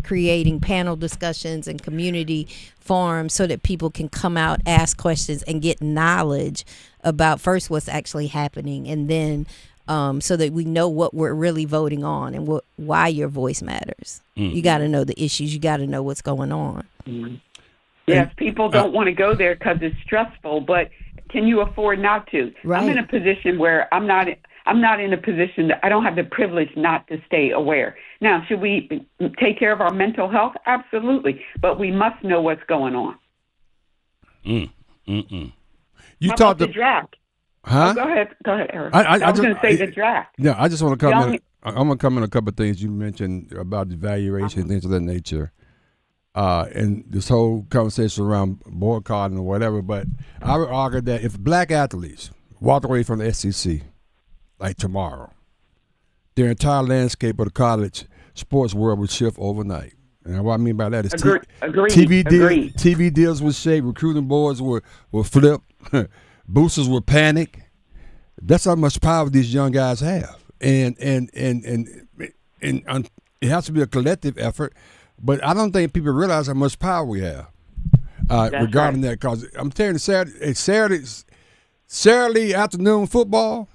creating panel discussions and community forums so that people can come out, ask questions, and get knowledge about first what's actually happening, and then so that we know what we're really voting on and why your voice matters. You got to know the issues. You got to know what's going on. Yes, people don't want to go there because it's stressful, but can you afford not to? Right. I'm in a position where I'm not in a position that I don't have the privilege not to stay aware. Now, should we take care of our mental health? Absolutely, but we must know what's going on. You How talked about the draft? Huh? Oh, go ahead, Eric. I was going to say the draft. Yeah, I just want to comment. Young- I'm going to comment on a couple of things you mentioned about the valuation, things of that nature. And this whole conversation around boycotting or whatever, but I would argue that if black athletes walked away from the SEC, like tomorrow, their entire landscape of the college sports world would shift overnight. And what I mean by that is TV deals would shake, recruiting boards would flip, boosters would panic. That's how much power these young guys have, and it has to be a collective effort. But I don't think people realize how much power we have regarding that. Because I'm telling you, Saturday afternoon football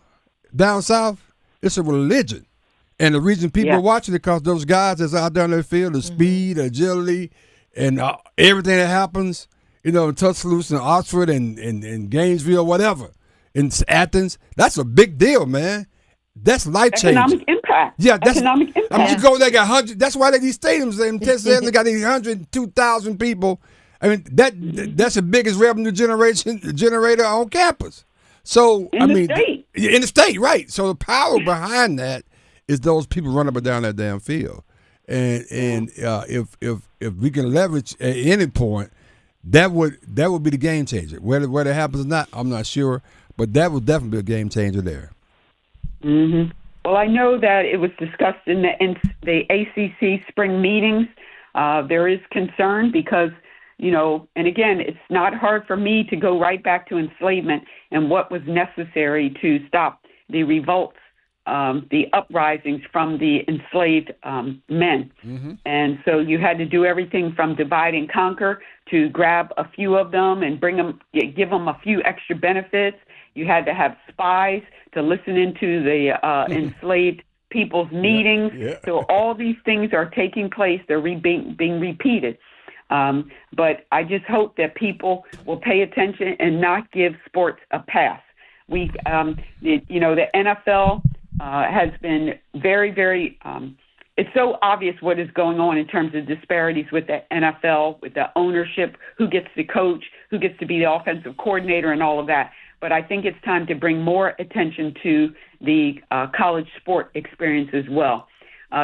down south, it's a religion. And the reason people are watching it because those guys that's out there on the field, the speed, agility, and everything that happens, in Tuscaloosa and Oxford and Gainesville, whatever, in Athens, that's a big deal, man. That's life-changing. Economic impact. Yeah, that's economic impact. I mean, you go there, got 100. That's why these stadiums in Texas they got these 102,000 people. I mean, that's the biggest revenue generator on campus. So in the state, right? So the power behind that is those people running up and down that damn field, and if we can leverage at any point, that would be the game changer. Whether it happens or not, I'm not sure, but that would definitely be a game changer there. Mm-hmm. Well, I know that it was discussed in the ACC spring meetings. There is concern because, and again, it's not hard for me to go right back to enslavement and what was necessary to stop the revolts the uprisings from the enslaved men. And so you had to do everything from divide and conquer to grab a few of them and give them a few extra benefits. You had to have spies to listen into the enslaved people's meetings. So all these things are taking place. They're being repeated. But I just hope that people will pay attention and not give sports a pass. The NFL has been very, very, it's so obvious what is going on in terms of disparities with the NFL, with the ownership, who gets to coach, who gets to be the offensive coordinator and all of that. But I think it's time to bring more attention to the college sport experience as well.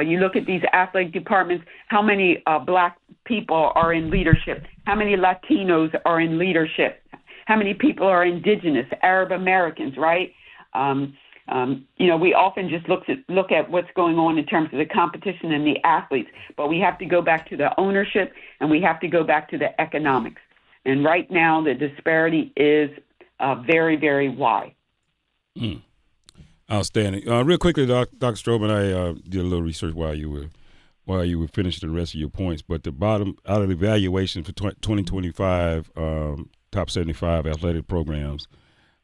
You look at these athletic departments, how many black people are in leadership? How many Latinos are in leadership? How many people are indigenous, Arab Americans, right? We often just look at what's going on in terms of the competition and the athletes, but we have to go back to the ownership and we have to go back to the economics. And right now, the disparity is very, very wide. Outstanding. Real quickly, Dr. Stroman, I did a little research while you were finishing the rest of your points. But the bottom out of the evaluation for 2025 top 75 athletic programs,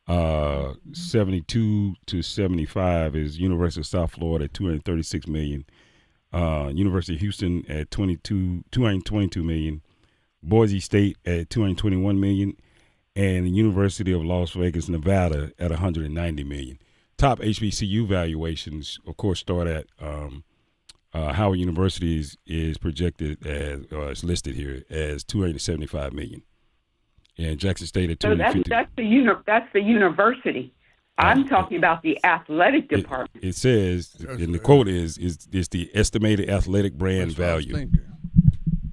72 to 75 is University of South Florida at $236 million, University of Houston at $222 million, Boise State at $221 million, and the University of Las Vegas, Nevada at $190 million. Top HBCU valuations, of course, start at Howard University is projected as, it's listed here as $275 million, and Jackson State at $250. So that's the university. I'm talking about the athletic department. It says, and the quote is the estimated athletic brand value.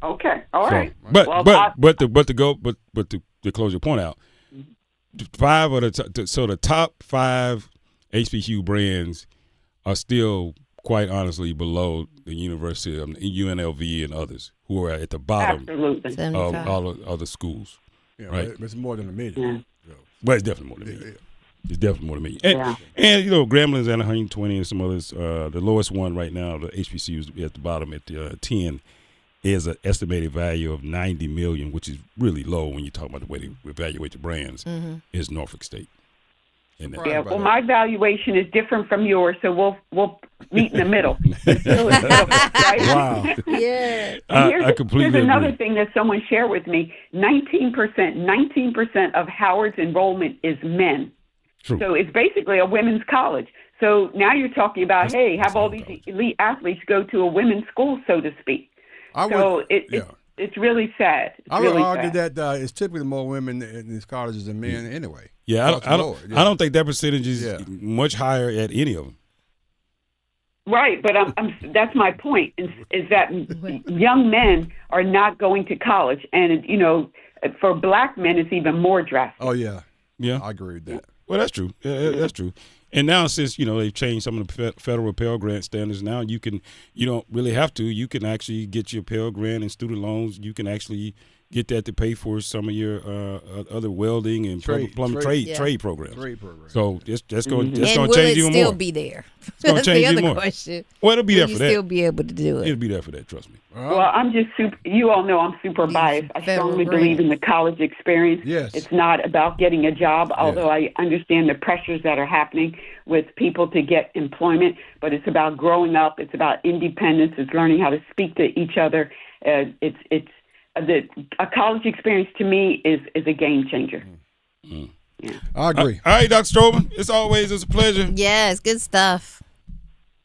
Okay, all right. To close your point out, the top 5 HBCU brands are still, quite honestly, below the University of UNLV and others who are at the bottom of all the other schools. Yeah, right? But it's more than a million. Yeah. Well, it's definitely more than a million. It's definitely more than a million. And Gramblin's at 120 and some others. The lowest one right now, the HBCUs at the bottom at 10, is an estimated value of $90 million, which is really low when you talk about the way they evaluate the brands, is Norfolk State. Well, my valuation is different from yours, so we'll meet in the middle. Right? Wow. Yeah. I completely Here's another agree. thing that someone shared with me. 19% of Howard's enrollment is men. True. So it's basically a women's college. So now you're talking about, have all these elite athletes go to a women's school, so to speak. It's really sad. I would argue that it's typically more women in these colleges than men anyway. Yeah, I don't think that percentage is much higher at any of them. Right, but that's my point, is that young men are not going to college. And, for black men, it's even more drastic. Oh, yeah. Yeah. I agree with that. Well, that's true. That's true. And now since, they've changed some of the federal Pell Grant standards, now you don't really have to. You can actually get your Pell Grant and student loans. You can actually get that to pay for some of your other welding and plumbing trade programs. So that's going to change even more. And will it still be there? It's going to change the even more. Question. Well, it'll be there for that. Will you still be able to do it? It'll be there for that, trust me. Well, I'm just you all know I'm super biased. I strongly believe in the college experience. Yes. It's not about getting a job, although I understand the pressures that are happening with people to get employment, but it's about growing up. It's about independence. It's learning how to speak to each other. A college experience to me is a game changer. Yeah. I agree. All right, Dr. Stroman, it's a pleasure. Yes, good stuff.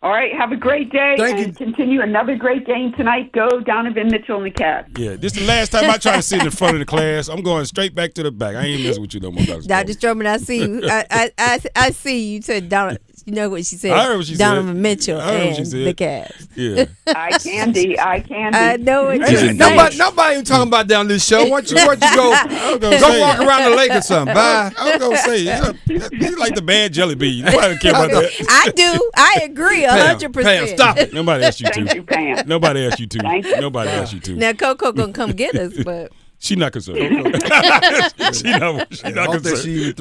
All right, have a great day. Thank you. Continue another great game tonight. Go Donovan Mitchell and the Cavs. Yeah, this is the last time I try to sit in front of the class. I'm going straight back to the back. I ain't messing with you no more, Dr. Dr. Stroman, I see you. I see you said Donovan. You know what she said? I heard what she Donovan said. Mitchell I heard what she and said. the Cavs. Yeah. I can be. I know what you're saying. Nobody even talking about down this show. Why don't you go walk around the lake or something? Bye. I was going to say, you like the bad jelly bean. Nobody care about that. I do. I agree 100%. Pam, stop it. Nobody asked you to. Thank you, Pam. Nobody asked you to. Thank you. Nobody asked you to. Now Coco gonna come get us, but She's not concerned. She's not concerned. She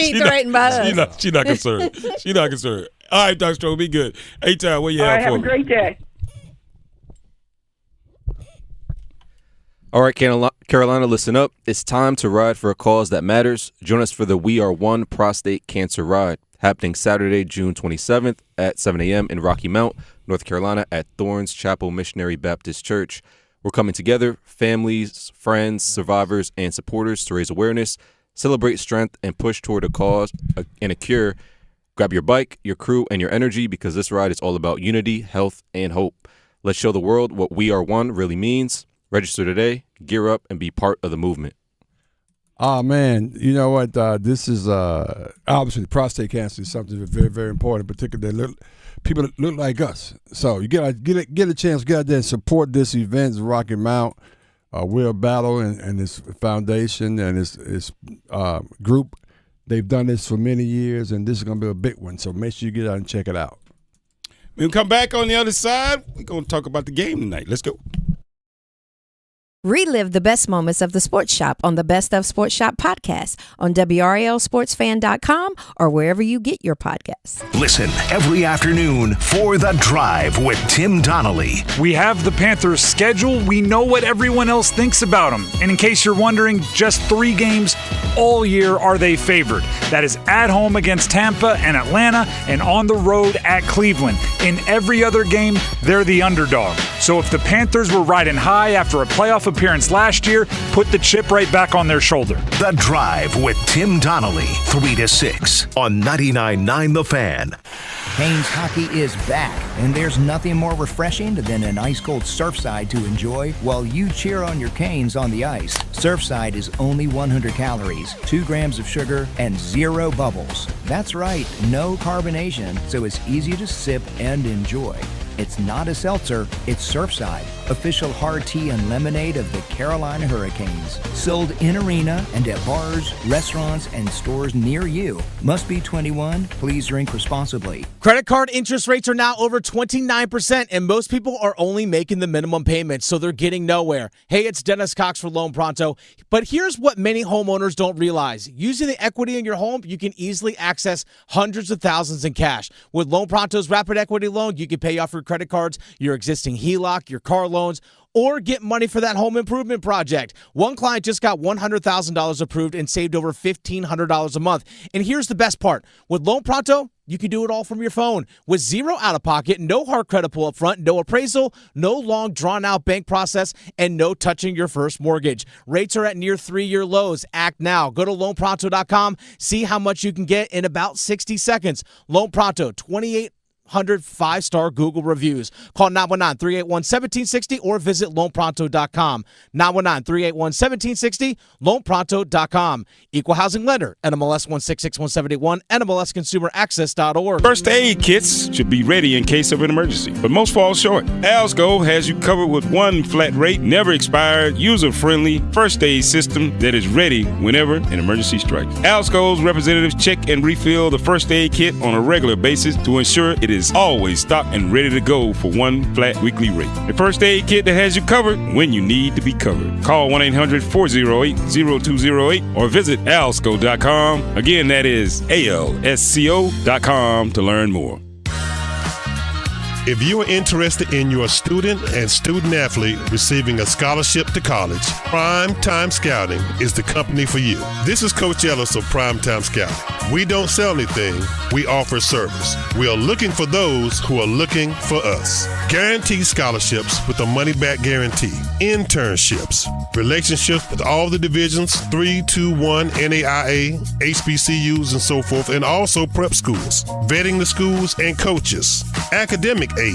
ain't threatened by us. She's not concerned. She's not concerned. All right, Dr. Stroh, be good. Hey-Town, what you All have right, for have a me? great day. All right, Carolina, listen up. It's time to ride for a cause that matters. Join us for the We Are One Prostate Cancer Ride, happening Saturday, June 27th at 7 a.m. in Rocky Mount, North Carolina at Thorns Chapel Missionary Baptist Church. We're coming together, families, friends, survivors, and supporters to raise awareness, celebrate strength, and push toward a cause and a cure. Grab your bike, your crew, and your energy because this ride is all about unity, health, and hope. Let's show the world what We Are One really means. Register today, gear up, and be part of the movement. Oh, man, you know what? This is obviously prostate cancer is something that's very, very important, particularly people that look like us. So you get a chance to get out there and support this event, Rocky Mount, Will Battle and his foundation and his group. They've done this for many years, and this is going to be a big one. So make sure you get out and check it out. We'll come back on the other side. We're going to talk about the game tonight. Let's go. Relive the best moments of the Sports Shop on the Best of Sports Shop podcast on WRLSportsFan.com or wherever you get your podcasts. Listen every afternoon for The Drive with Tim Donnelly. We have the Panthers' schedule. We know what everyone else thinks about them. And in case you're wondering, just 3 games all year are they favored. That is at home against Tampa and Atlanta and on the road at Cleveland. In every other game, they're the underdog. So if the Panthers were riding high after a playoff appearance last year, put the chip right back on their shoulder. The Drive with Tim Donnelly, 3 to 6 on 99.9 The Fan. Canes hockey is back, and there's nothing more refreshing than an ice-cold Surfside to enjoy while you cheer on your Canes on the ice. Surfside is only 100 calories, 2 grams of sugar, and 0 bubbles. That's right, no carbonation, so it's easy to sip and enjoy. It's not a seltzer, it's Surfside, official hard tea and lemonade of the Carolina Hurricanes. Sold in arena and at bars, restaurants, and stores near you. Must be 21. Please drink responsibly. Credit card interest rates are now over 29%, and most people are only making the minimum payment, so they're getting nowhere. Hey, it's Dennis Cox for Loan Pronto. But here's what many homeowners don't realize. Using the equity in your home, you can easily access hundreds of thousands in cash. With Loan Pronto's Rapid Equity Loan, you can pay off your credit cards, your existing HELOC, your car loans, or get money for that home improvement project. One client just got $100,000 approved and saved over $1,500 a month. And here's the best part. With Loan Pronto, you can do it all from your phone. With 0 out-of-pocket, no hard credit pull up front, no appraisal, no long drawn-out bank process, and no touching your first mortgage. Rates are at near 3-year lows. Act now. Go to loanpronto.com. See how much you can get in about 60 seconds. Loan Pronto, 2,800 5-star Google reviews. Call 919-381-1760 or visit loanpronto.com. 919-381-1760, loanpronto.com. Equal housing lender, NMLS 1661781, NMLSconsumeraccess.org. First aid kits should be ready in case of an emergency, but most fall short. Alsco has you covered with one flat rate, never expired, user-friendly first aid system that is ready whenever an emergency strikes. Alsco's representatives check and refill the first aid kit on a regular basis to ensure it is always stocked and ready to go for one flat weekly rate. The first aid kit that has you covered when you need to be covered. Call 1-800-408-0208 or visit alsco.com. Again, that is ALSCO.com to learn more. If you are interested in your student and student athlete receiving a scholarship to college, Prime Time Scouting is the company for you. This is Coach Ellis of Prime Time Scouting. We don't sell anything, we offer service. We are looking for those who are looking for us. Guaranteed scholarships with a money-back guarantee. Internships. Relationships with all the divisions, 3, 2, 1, NAIA, HBCUs, and so forth, and also prep schools. Vetting the schools and coaches. Academic aid,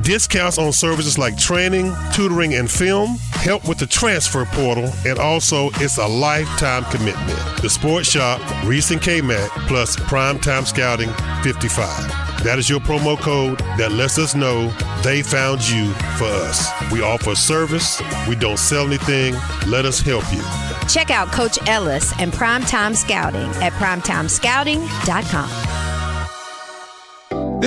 discounts on services like training, tutoring, and film, help with the transfer portal, and also it's a lifetime commitment. The Sports Shop, Reese and K-Mac, plus Primetime Scouting 55. That is your promo code that lets us know they found you for us. We offer service. We don't sell anything. Let us help you. Check out Coach Ellis and Primetime Scouting at primetimescouting.com.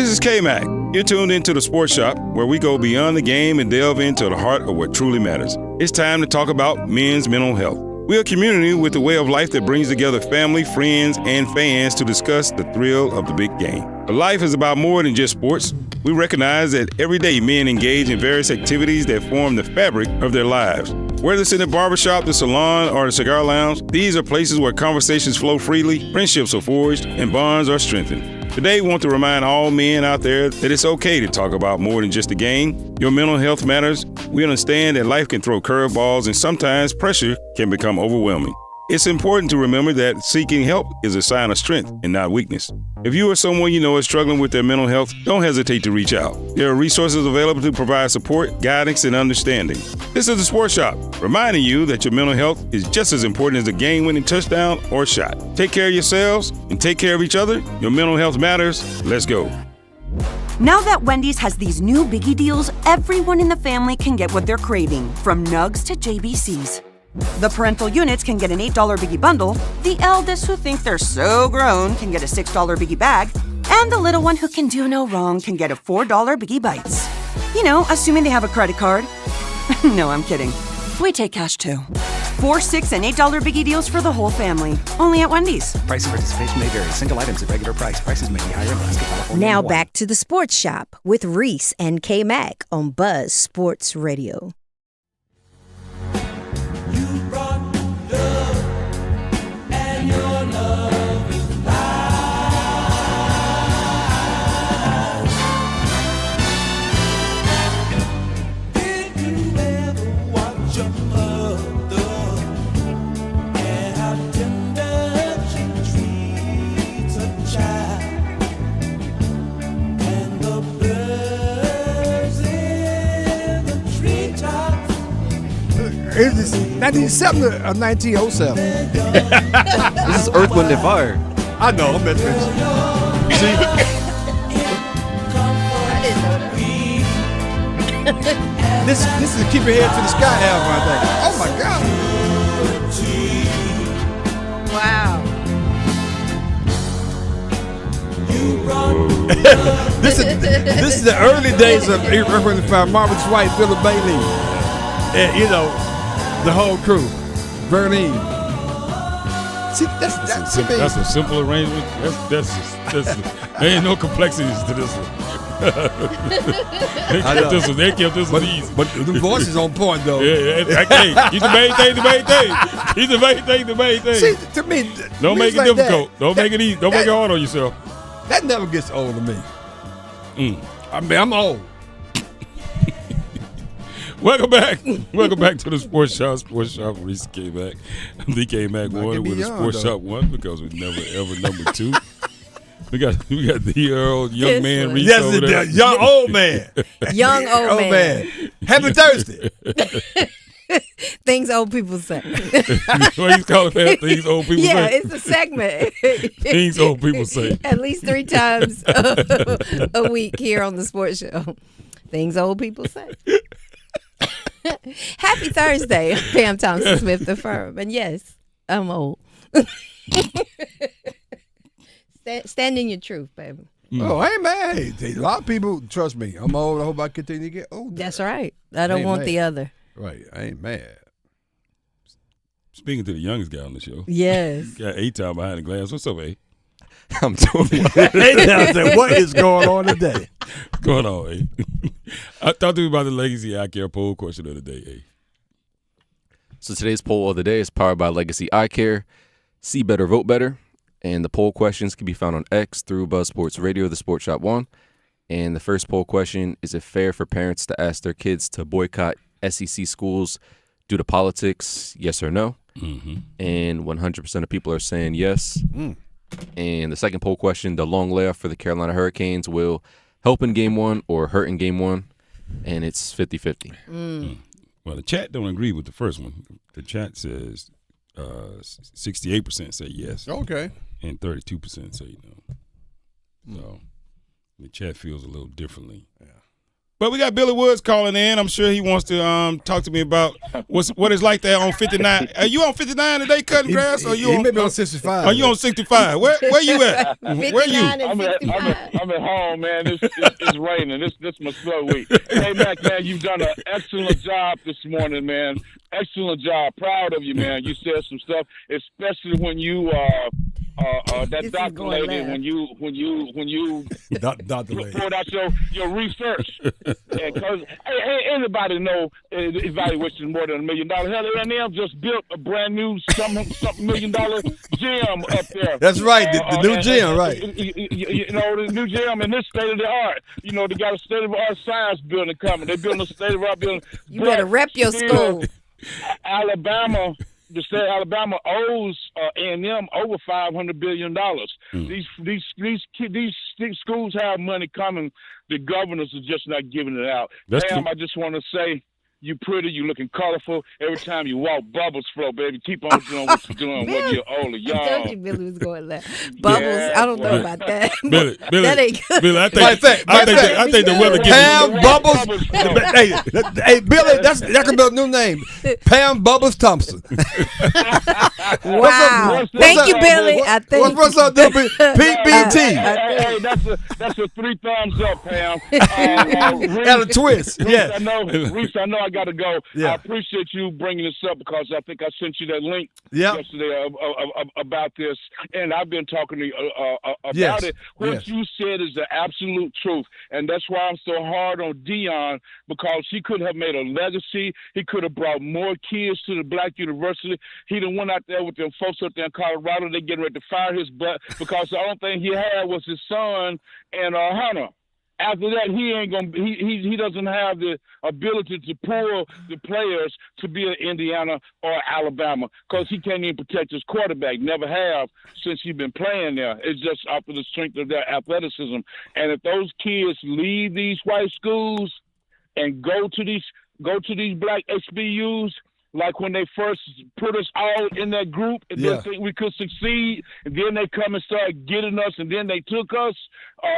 This is K-Mac. You're tuned into the Sports Shop, where we go beyond the game and delve into the heart of what truly matters. It's time to talk about men's mental health. We're a community with a way of life that brings together family, friends, and fans to discuss the thrill of the big game. But life is about more than just sports. We recognize that every day men engage in various activities that form the fabric of their lives. Whether it's in the barbershop, the salon, or the cigar lounge, these are places where conversations flow freely, friendships are forged, and bonds are strengthened. Today, we want to remind all men out there that it's okay to talk about more than just the game. Your mental health matters. We understand that life can throw curveballs and sometimes pressure can become overwhelming. It's important to remember that seeking help is a sign of strength and not weakness. If you or someone you know is struggling with their mental health, don't hesitate to reach out. There are resources available to provide support, guidance, and understanding. This is the Sports Shop, reminding you that your mental health is just as important as a game-winning touchdown or shot. Take care of yourselves and take care of each other. Your mental health matters. Let's go. Now that Wendy's has these new biggie deals, everyone in the family can get what they're craving, from nugs to JBCs. The parental units can get an $8 biggie bundle, the eldest who think they're so grown can get a $6 biggie bag, and the little one who can do no wrong can get a $4 biggie bites. You know, assuming they have a credit card. No, I'm kidding. We take cash too. $4, $6, and $8 biggie deals for the whole family. Only at Wendy's. Price and participation may vary. Single items at regular price. Prices may be higher in Alaska, California. Now back to the Sports Shop with Reese and K-Mac on Buzz Sports Radio. Is this 1970 or 1907? This is Earth, Wind, and Fire. I know, I'm messing with you. See? This is Keep Your Head to the Sky album, I think. Oh my God. Wow. This is the early days of Earth, Wind, and Fire. Marvin White, Philip Bailey, and you know, the whole crew. Verlene. See, that's a simple arrangement. There ain't no complexities to this one. They kept this one easy. But the voice is on point, though. Yeah, hey, he's the main thing. He's the main thing. See, to me, don't make it difficult. Don't make it easy. Don't make it hard on yourself. That never gets old to me. I mean, I'm old. Welcome back to the Sports Shop. Sports Shop, Reese K-Mac. I'm the K-Mac one with the Sports Shop one because we never ever number two. We got the old young man Reese over there. Young old man. Young old man. Happy Thursday. Things old people say. What you call it? Things old people say? Yeah, it's a segment. Things old people say. At least 3 times a week here on the Sports Show. Things old people say. Happy Thursday, Pam Thompson Smith, the firm. And yes, I'm old. Stand in your truth, baby. Oh, I ain't mad. Hey, a lot of people, trust me, I'm old. I hope I continue to get older. That's right. I don't want the other. Right. I ain't mad. Speaking to the youngest guy on the show. Yes. Got A-Town behind the glass. What's up, A? I'm doing A-Town, what is going on today? What's going on, A? Talk to me about the Legacy Eye Care poll question of the day, A. So today's poll of the day is powered by Legacy Eye Care. See better, vote better. And the poll questions can be found on X through Buzz Sports Radio, the Sports Shop One. And the first poll question, is it fair for parents to ask their kids to boycott SEC schools due to politics, yes or no? Mm-hmm. And 100% of people are saying yes. And the second poll question, the long layoff for the Carolina Hurricanes will help in Game 1 or hurt in Game 1, and it's 50-50. Well, the chat don't agree with the first one. The chat says 68% say yes. Okay. And 32% say no. So the chat feels a little differently. Yeah. But we got Billy Woods calling in. I'm sure he wants to talk to me about what it's like there on 59. Are you on 59 today cutting grass? Or He may be on 65. Are you on 65? Where you at? Where you? I'm at home, man. It's raining. This my slow week. Hey, Mac, man, you've done an excellent job this morning, man. Excellent job. Proud of you, man. You said some stuff, especially when you that doctor lady, when you Dr. Lady. report out your research. Because anybody know evaluation is more than $1 million. Hell, A&M just built a brand new something $1 million gym up there. That's right, the new gym, right? You know, the new gym and this state of the art. You know, they got a state of the art science building coming. They're building a state of the art building. You better rep your school. Alabama. The state of Alabama owes A&M over $500 billion. These schools have money coming. The governors are just not giving it out. Pam, I just want to say, you pretty, you looking colorful. Every time you walk, bubbles flow, baby. Keep on doing what you're doing, whether you're old or young. I told you Billy was going there. Bubbles, yeah, I don't know about that. Billy, that ain't good. Billy, I think the weather gets Pam Bubbles. Hey, Billy, that could be a new name. Pam Bubbles Thompson. Wow. Thank you, Billy. What's up, PBT? Hey, that's a 3 thumbs up, Pam. And a twist. Yes. Reese, I know I got to go. Yeah. I appreciate you bringing this up because I think I sent you that link Yep. yesterday about this, and I've been talking to you about it. What you said is the absolute truth, and that's why I'm so hard on Deion, because he could have made a legacy. He could have brought more kids to the black university. He done went out there with them folks up there in Colorado. They getting ready to fire his butt because the only thing he had was his son and Hunter. After that, he ain't gonna. He doesn't have the ability to pull the players to be in Indiana or Alabama because he can't even protect his quarterback. Never have since he's been playing there. It's just after the strength of their athleticism. And if those kids leave these white schools and go to these black HBUs. Like when they first put us all in that group and didn't think we could succeed, and then they come and start getting us, and then they took us,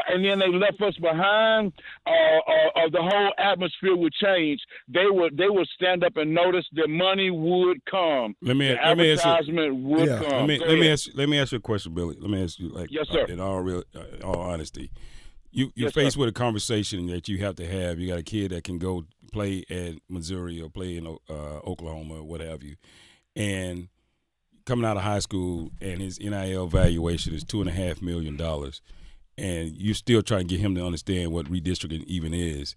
and then they left us behind. The whole atmosphere would change. They would stand up and notice that money would come. Advertisement would come. Let me ask you a question, Billy. Let me ask you, yes, sir. In all honesty, you're faced with a conversation that you have to have. You got a kid that can go play at Missouri or play in Oklahoma or what have you, and coming out of high school and his NIL valuation is $2.5 million, and you're still trying to get him to understand what redistricting even is.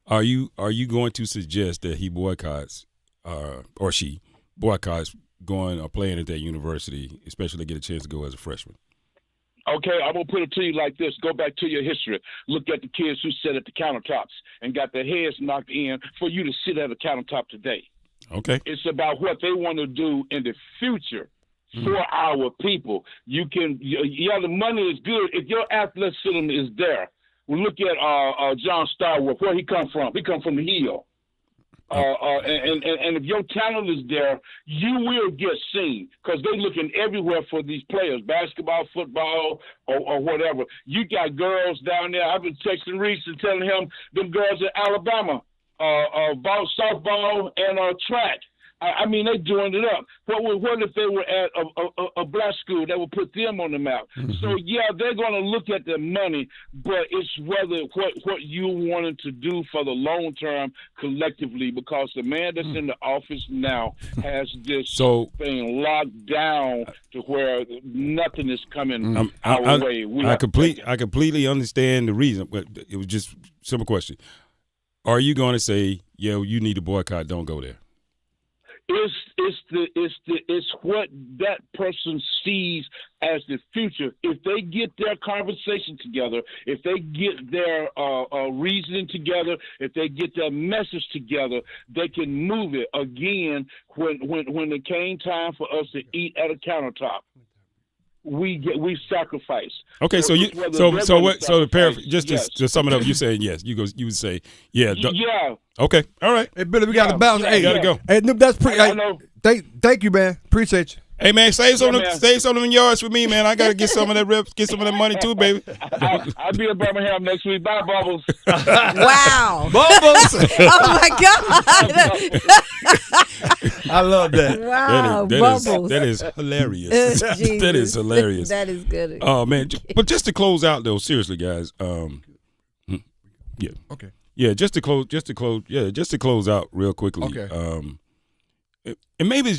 Are you going to suggest that he boycotts or she boycotts going or playing at that university, especially to get a chance to go as a freshman? Okay, I'm going to put it to you like this. Go back to your history. Look at the kids who sat at the countertops and got their heads knocked in for you to sit at a countertop today. Okay. It's about what they want to do in the future for our people. The money is good if your athleticism is there. We look at John Starwood, where he come from. He come from the Hill. And if your talent is there, you will get seen because they're looking everywhere for these players, basketball, football, or whatever. You got girls down there. I've been texting Reese and telling him them girls in Alabama, softball and track. I mean, they're doing it up. What if they were at a black school that would put them on the map? Mm-hmm. So, yeah, they're going to look at the money, but it's whether what you wanted to do for the long term collectively, because the man that's in the office now has this thing locked down to where nothing is coming our way. I completely understand the reason, but it was just a simple question. Are you going to say, yeah, you need to boycott, don't go there? It's what that person sees as the future. If they get their conversation together, if they get their reasoning together, if they get their message together, they can move it again. When it came time for us to eat at a countertop, we sacrifice. Okay, so to paraphrase, just to sum it up, you're saying yes. You would say yeah. Yeah. Okay, all right. Hey, Billy, we got to bounce. Hey, gotta go. Hey, that's pretty. Thank you, man. Appreciate you. Hey man, save some of them yards for me, man. I gotta get some of that money too, baby. I'll be in Birmingham next week. Bye, Bubbles. Wow. Bubbles. Oh my God. I love that. Wow, Bubbles. That is hilarious. That is hilarious. That is good. Oh man, but just to close out though, seriously, guys. Yeah. Okay. Yeah, just to close out real quickly. Okay. And maybe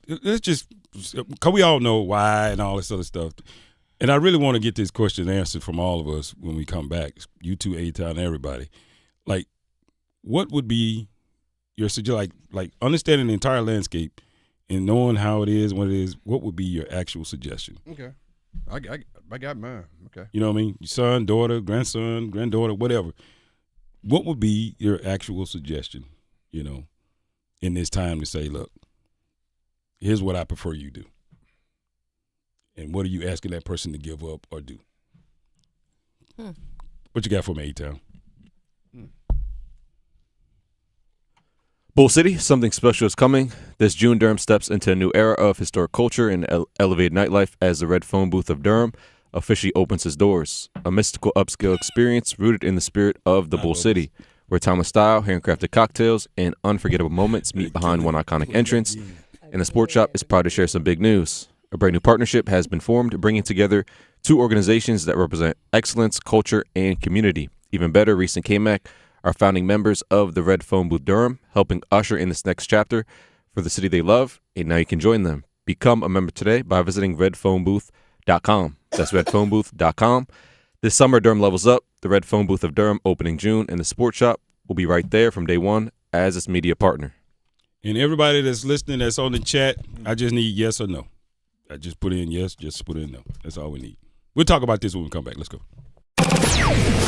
let's just, cause we all know why and all this other stuff. And I really want to get this question answered from all of us when we come back. You two, A-Town, everybody. Like, what would be your suggestion? Like understanding the entire landscape and knowing how it is, what it is. What would be your actual suggestion? Okay. I got mine. Okay. You know what I mean? Your son, daughter, grandson, granddaughter, whatever. What would be your actual suggestion? You know, in this time to say, look, here's what I prefer you do. And what are you asking that person to give up or do? What you got for me, A-Town? Bull City, something special is coming. This June, Durham steps into a new era of historic culture and elevated nightlife as the Red Phone Booth of Durham officially opens its doors. A mystical upscale experience rooted in the spirit of the Bull City, where timeless style, handcrafted cocktails, and unforgettable moments meet behind one iconic entrance. And the Sports Shop is proud to share some big news. A brand new partnership has been formed, bringing together two organizations that represent excellence, culture, and community. Even better, Reese and K-Mac are founding members of the Red Phone Booth Durham, helping usher in this next chapter for the city they love, and now you can join them. Become a member today by visiting redphonebooth.com. That's redphonebooth.com. This summer, Durham levels up. The Red Phone Booth of Durham opening June, and the Sports Shop will be right there from day one as its media partner. And everybody that's listening, that's on the chat, I just need yes or no. I just put in yes, just put in no. That's all we need. We'll talk about this when we come back. Let's go.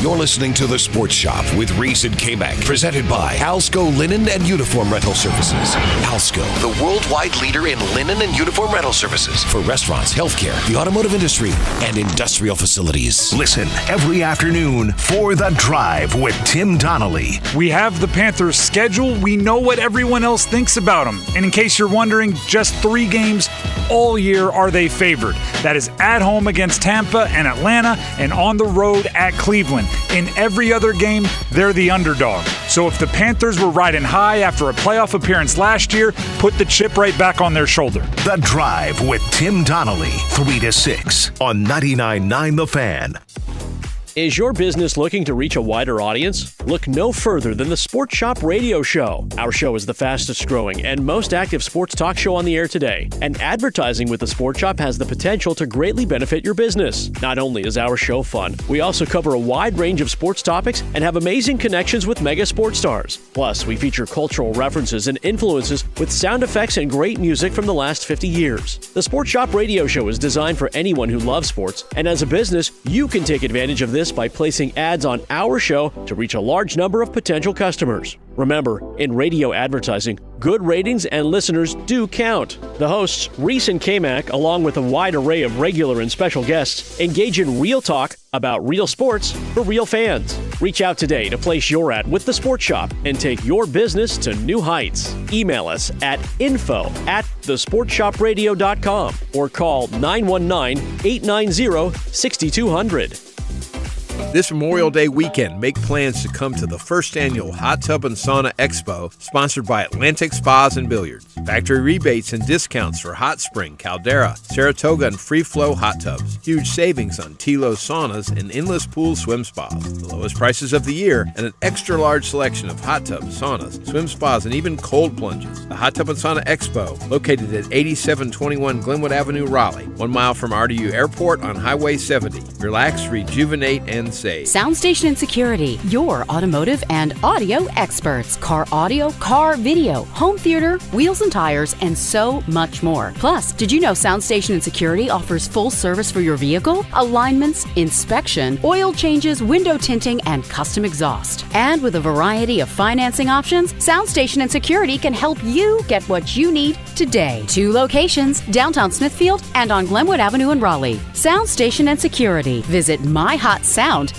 You're listening to The Sports Shop with Reese and K-Mac, presented by Alsco Linen and Uniform Rental Services. Alsco, the worldwide leader in linen and uniform rental services for restaurants, healthcare, the automotive industry, and industrial facilities. Listen every afternoon for The Drive with Tim Donnelly. We have the Panthers' schedule. We know what everyone else thinks about them. And in case you're wondering, just 3 games all year are they favored. That is at home against Tampa and Atlanta, and on the road at Cleveland. In every other game, they're the underdog. So if the Panthers were riding high after a playoff appearance last year, put the chip right back on their shoulder. The Drive with Tim Donnelly, 3 to 6 on 99.9 The Fan. Is your business looking to reach a wider audience? Look no further than the Sports Shop Radio Show. Our show is the fastest growing and most active sports talk show on the air today. And advertising with the Sports Shop has the potential to greatly benefit your business. Not only is our show fun, we also cover a wide range of sports topics and have amazing connections with mega sports stars. Plus, we feature cultural references and influences with sound effects and great music from the last 50 years. The Sports Shop Radio Show is designed for anyone who loves sports, and as a business, you can take advantage of this by placing ads on our show to reach a large number of potential customers. Remember, in radio advertising, good ratings and listeners do count. The hosts, Reese and K-Mac, along with a wide array of regular and special guests, engage in real talk about real sports for real fans. Reach out today to place your ad with the Sports Shop and take your business to new heights. Email us at info@thesportsshopradio.com or call 919-890-6200. This Memorial Day weekend, make plans to come to the first annual Hot Tub and Sauna Expo, sponsored by Atlantic Spas and Billiards. Factory rebates and discounts for Hot Spring, Caldera, Saratoga, and Free Flow hot tubs. Huge savings on Tilo saunas and endless pool swim spas. The lowest prices of the year and an extra large selection of hot tubs, saunas, swim spas, and even cold plunges. The Hot Tub and Sauna Expo, located at 8721 Glenwood Avenue, Raleigh, 1 mile from RDU Airport on Highway 70. Relax, rejuvenate, and save. Soundstation and Security, your automotive and audio experts. Car audio, car video, home theater, wheels and tires, and so much more. Plus, did you know Soundstation and Security offers full service for your vehicle? Alignments, inspection, oil changes, window tinting, and custom exhaust. And with a variety of financing options, Soundstation and Security can help you get what you need today. 2 locations, downtown Smithfield and on Glenwood Avenue in Raleigh. Soundstation and Security. Visit myhotsound.com.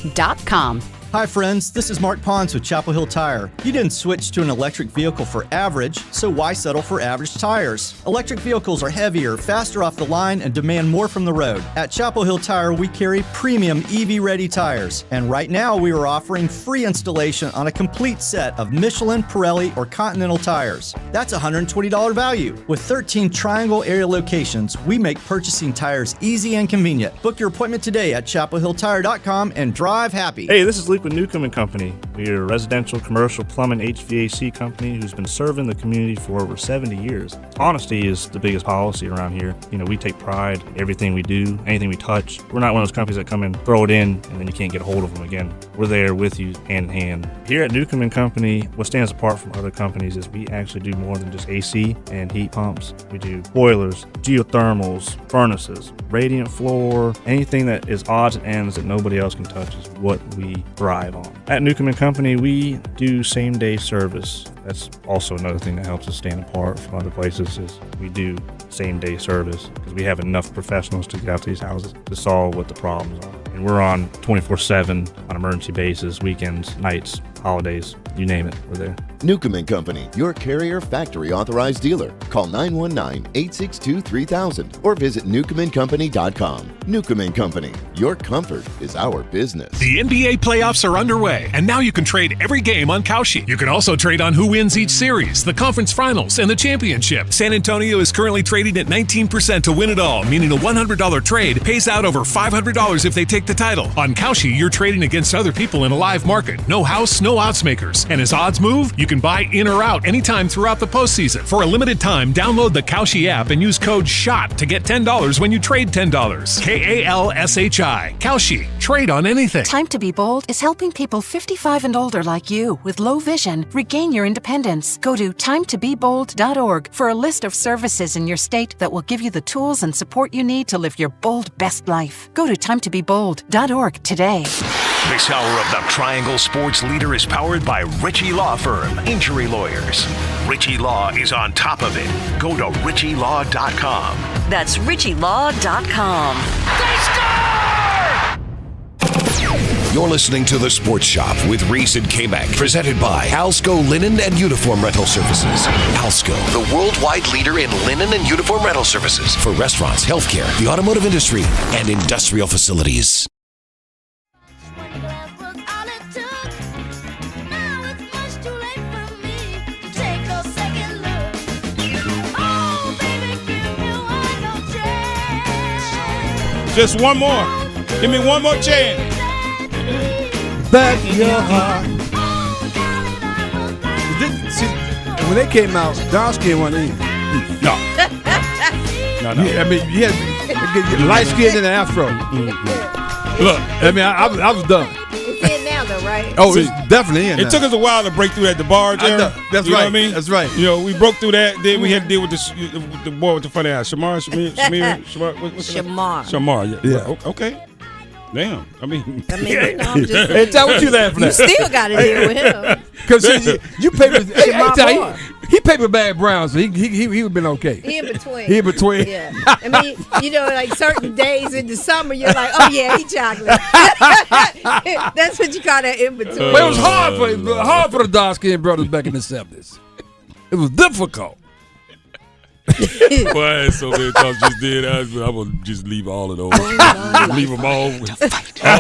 Hi friends, this is Mark Pons with Chapel Hill Tire. You didn't switch to an electric vehicle for average, so why settle for average tires? Electric vehicles are heavier, faster off the line, and demand more from the road. At Chapel Hill Tire, we carry premium EV-ready tires. And right now, we are offering free installation on a complete set of Michelin, Pirelli, or Continental tires. That's a $120 value. With 13 Triangle area locations, we make purchasing tires easy and convenient. Book your appointment today at chapelhilltire.com and drive happy. Hey, this is Luke with Newcomb & Company. We're a residential, commercial, plumbing, HVAC company who's been serving the community for over 70 years. Honesty is the biggest policy around here. You know, we take pride in everything we do, anything we touch. We're not one of those companies that come in, throw it in, and then you can't get a hold of them again. We're there with you, hand in hand. Here at Newcomb & Company, what stands apart from other companies is we actually do more than just AC and heat pumps. We do boilers, geothermals, furnaces, radiant floor, anything that is odds and ends that nobody else can touch is what we thrive on. At Newcomb & Company, we do same-day service. That's also another thing that helps us stand apart from other places is we do same-day service because we have enough professionals to get out to these houses to solve what the problems are. And we're on 24/7 on emergency basis, weekends, nights, holidays, you name it, we're there. Newcomb & Company, your Carrier factory authorized dealer. Call 919-862-3000 or visit newcombandcompany.com. Newcomb & Company, your comfort is our business. The NBA playoffs are underway, and now you can trade every game on Kalshi. You can also trade on who wins each series, the conference finals, and the championship. San Antonio is currently trading at 19% to win it all, meaning a $100 trade pays out over $500 if they take the title. On Kalshi, you're trading against other people in a live market. No house, no odds makers. And as odds move, you can buy in or out anytime throughout the postseason. For a limited time, download the Kalshi app and use code SHOT to get $10 when you trade $10. KALSHI. Kalshi. Trade on anything. Time to Be Bold is helping people 55 and older like you with low vision regain your independence. Go to timetobebold.org for a list of services in your state that will give you the tools and support you need to live your bold best life. Go to timetobebold.org today. This hour of the Triangle Sports Leader is powered by Ritchie Law Firm, injury lawyers. Ritchie Law is on top of it. Go to ritchielaw.com. That's ritchielaw.com. You're listening to The Sports Shop with Reese and K-Mac, presented by Alsco Linen and Uniform Rental Services. Alsco, the worldwide leader in linen and uniform rental services for restaurants, healthcare, the automotive industry, and industrial facilities. Just one more. Give me one more chance. Back your heart. When they came out, dark skin wasn't in. No. No. I mean, you had light skin and an afro. Look, I mean, I was done. It's in now, though, right? Oh, it's definitely in. It took us a while to break through that DeBarge era. That's you right. Know what I mean? That's right. You know, we broke through that. Then we had to deal with the boy with the funny eyes, Shamar. Shamar. Yeah. Okay. Damn. I mean, you know, tell what you laughing at. You still got to deal with him. Because you paper. He paper bag brown, so he would have been okay. He in between. Yeah. I mean, you know, like certain days in the summer, you're like, oh yeah, he chocolate. That's what you call that in between. But it was hard for the dark skinned brothers back in the 70s. It was difficult. Boy, so many times just did. I'm gonna just leave all of those. Leave them all. All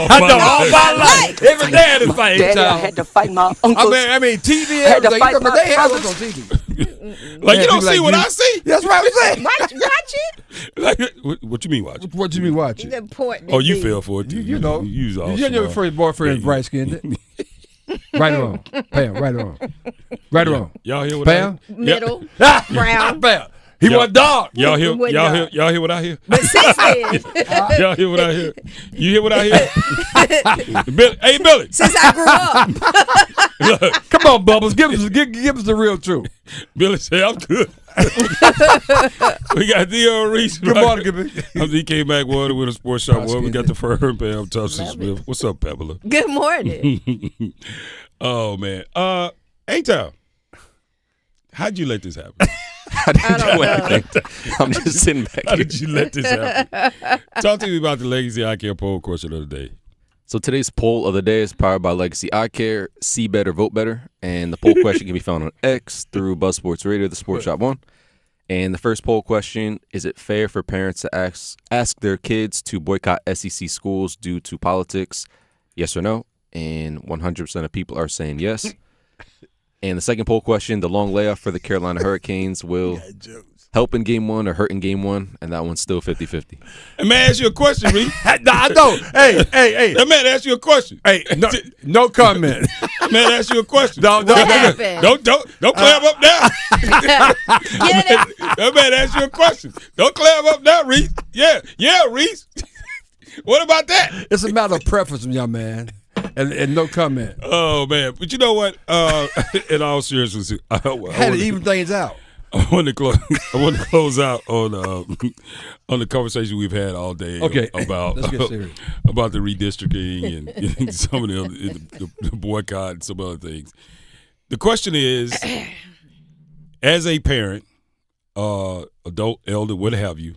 my life. Every day I had to fight. Daddy, I had to fight my uncles. I mean, TV. Everything. They had us on TV. Like you don't see what I see. That's right. I'm saying. Watch it. Like, what you mean watch it? What you mean watch it? Oh, you fell for it. You know. You all your first boyfriend bright skinned. Right or wrong? Pam. Right or wrong? Right or wrong? Y'all hear what Pam? Middle. Brown. Pam. He went dark. Y'all hear what I hear? But since then. Y'all hear what I hear? You hear what I hear? Hey, Billy. Since I grew up. Look, come on, Bubbles. Give us the real truth. Billy say, I'm good. We got D.O. Reese. Good morning, I'm DK Mac Water with a sports shop. Well, we got the firm Pam Thompson Smith. What's up, Pamela? Good morning. Oh, man. A-Town, how'd you let this happen? I didn't do anything. I'm just sitting back. How did you let this happen? Talk to me about the Legacy Eye Care poll question of the day. So today's poll of the day is powered by Legacy Eye Care. See better, vote better. And the poll question can be found on X through Buzz Sports Radio, the Sports Shop One. And the first poll question: is it fair for parents to ask their kids to boycott SEC schools due to politics? Yes or no? And 100% of people are saying yes. And the second poll question: the long layoff for the Carolina Hurricanes will help in Game 1 or hurt in Game 1, and that one's still 50-50. And may I ask you a question, Reed? No, I don't. Hey. That man ask you a question. Hey, no comment. Man, ask you a question. Don't clam up now. That man ask you a question. Don't clam up now, Reese. Yeah, Reese. What about that? It's a matter of preference, young man. And no comment. Oh man, but you know what? In all seriousness, I had to even things out. I want to close out on the conversation we've had all day. Okay. About Let's get serious. About the redistricting and some of the boycott and some other things. The question is, as a parent, adult, elder, what have you,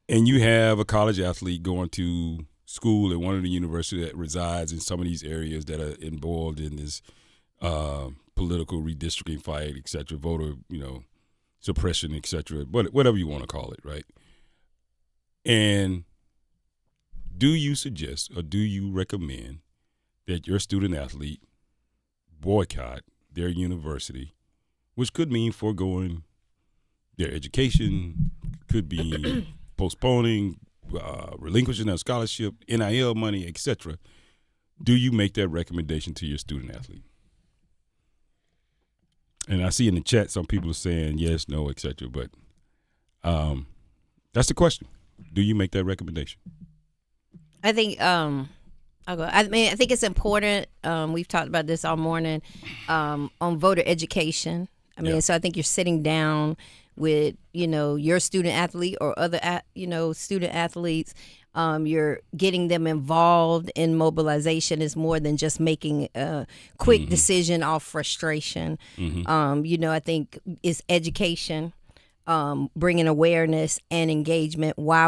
and you have a college athlete going to school at one of the universities that resides in some of these areas that are embroiled in this political redistricting fight, et cetera, voter, suppression, et cetera, whatever you want to call it, right? And do you suggest or do you recommend that your student athlete boycott their university, which could mean foregoing their education, could be postponing, relinquishing their scholarship, NIL money, et cetera? Do you make that recommendation to your student athlete? And I see in the chat some people are saying yes, no, et cetera. But that's the question. Do you make that recommendation? I think I'll go. I think it's important. We've talked about this all morning on voter education. So I think you're sitting down with your student athlete or other student athletes. You're getting them involved in mobilization is more than just making a quick decision off frustration. I think it's education, bringing awareness and engagement. Why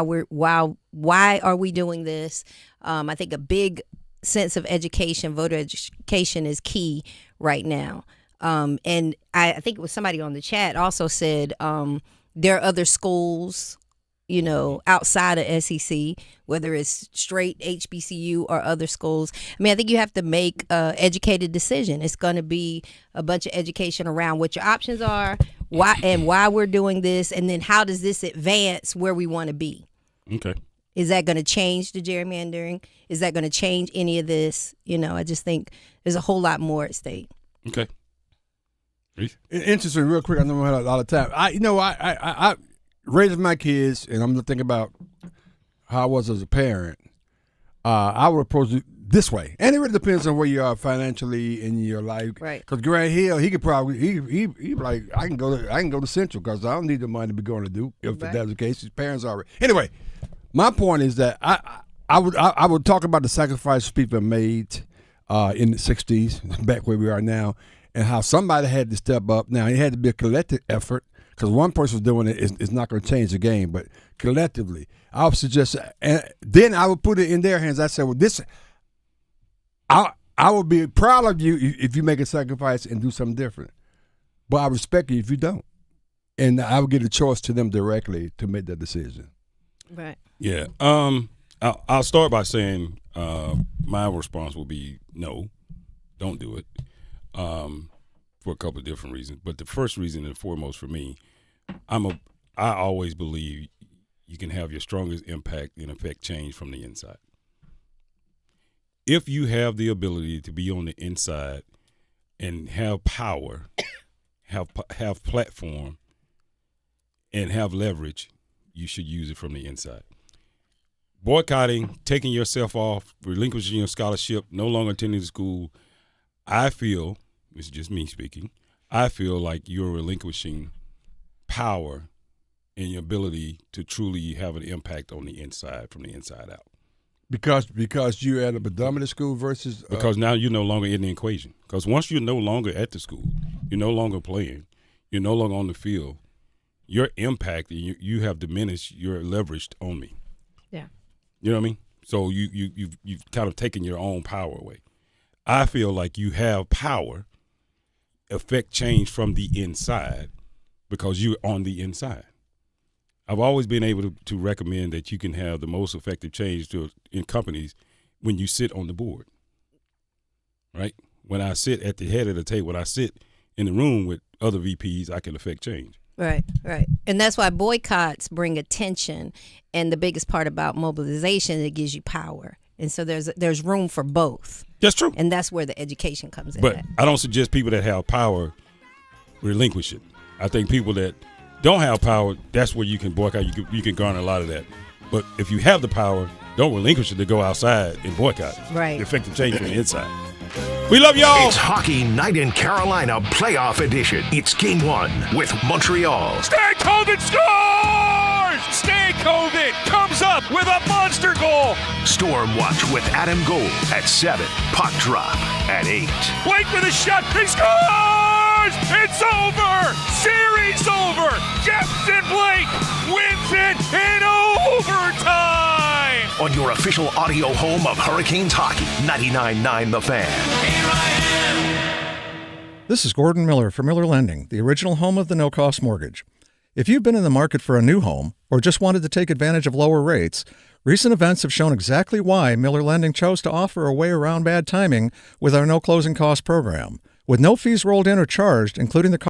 are we doing this? I think a big sense of education, voter education, is key right now. And I think it was somebody on the chat also said there are other schools outside of SEC, whether it's straight HBCU or other schools. I think you have to make an educated decision. It's going to be a bunch of education around what your options are, why we're doing this, and then how does this advance where we want to be. Okay. Is that going to change the gerrymandering? Is that going to change any of this? I just think there's a whole lot more at stake. Okay. Interesting, real quick. I know we had a lot of time. I raising my kids, and I'm thinking about how I was as a parent. I would approach it this way, and it really depends on where you are financially in your life. Right. Because Grant Hill, he could probably he like I can go to Central because I don't need the money to be going to Duke if that's the case. His parents are anyway. My point is that I would talk about the sacrifices people made in the '60s, back where we are now, and how somebody had to step up. Now it had to be a collective effort. Because one person doing it is not going to change the game, but collectively, I would suggest, and then I would put it in their hands. I said, well, I would be proud of you if you make a sacrifice and do something different. But I respect you if you don't. And I would give a choice to them directly to make that decision. Right. Yeah. I'll start by saying my response will be no, don't do it. For a couple of different reasons, but the first reason and foremost for me, I always believe you can have your strongest impact and affect change from the inside. If you have the ability to be on the inside and have power, have platform, and have leverage, you should use it from the inside. Boycotting, taking yourself off, relinquishing your scholarship, no longer attending the school, I feel. It's just me speaking. I feel like you're relinquishing power and your ability to truly have an impact on the inside, from the inside out. Because you're at a predominant school versus because now you're no longer in the equation. Because once you're no longer at the school, you're no longer playing, you're no longer on the field, your impact, you have diminished, you're leveraged on me. Yeah. You know what I mean? So you've kind of taken your own power away. I feel like you have power, affect change from the inside because you're on the inside. I've always been able to recommend that you can have the most effective change in companies when you sit on the board, right? When I sit at the head of the table, when I sit in the room with other VPs, I can affect change. Right. And that's why boycotts bring attention. And the biggest part about mobilization, it gives you power. And so there's room for both. That's true. And that's where the education comes in. But I don't suggest people that have power relinquish it. I think people that don't have power, that's where you can boycott. You can garner a lot of that. But if you have the power, don't relinquish it to go outside and boycott. Right. The effective change from the inside. We love y'all. It's Hockey Night in Carolina Playoff Edition. It's Game 1 with Montreal. Stankoven scores! Stankoven comes up with a monster goal. Storm Watch with Adam Gold at 7. Puck drop at 8. Blake with a shot. He scores! It's over! Series over! Jefferson Blake wins it in overtime! On your official audio home of Hurricanes hockey, 99.9 The Fan. This is Gordon Miller from Miller Lending, the original home of the no-cost mortgage. If you've been in the market for a new home or just wanted to take advantage of lower rates, recent events have shown exactly why Miller Lending chose to offer a way around bad timing with our no closing cost program. With no fees rolled in or charged, including the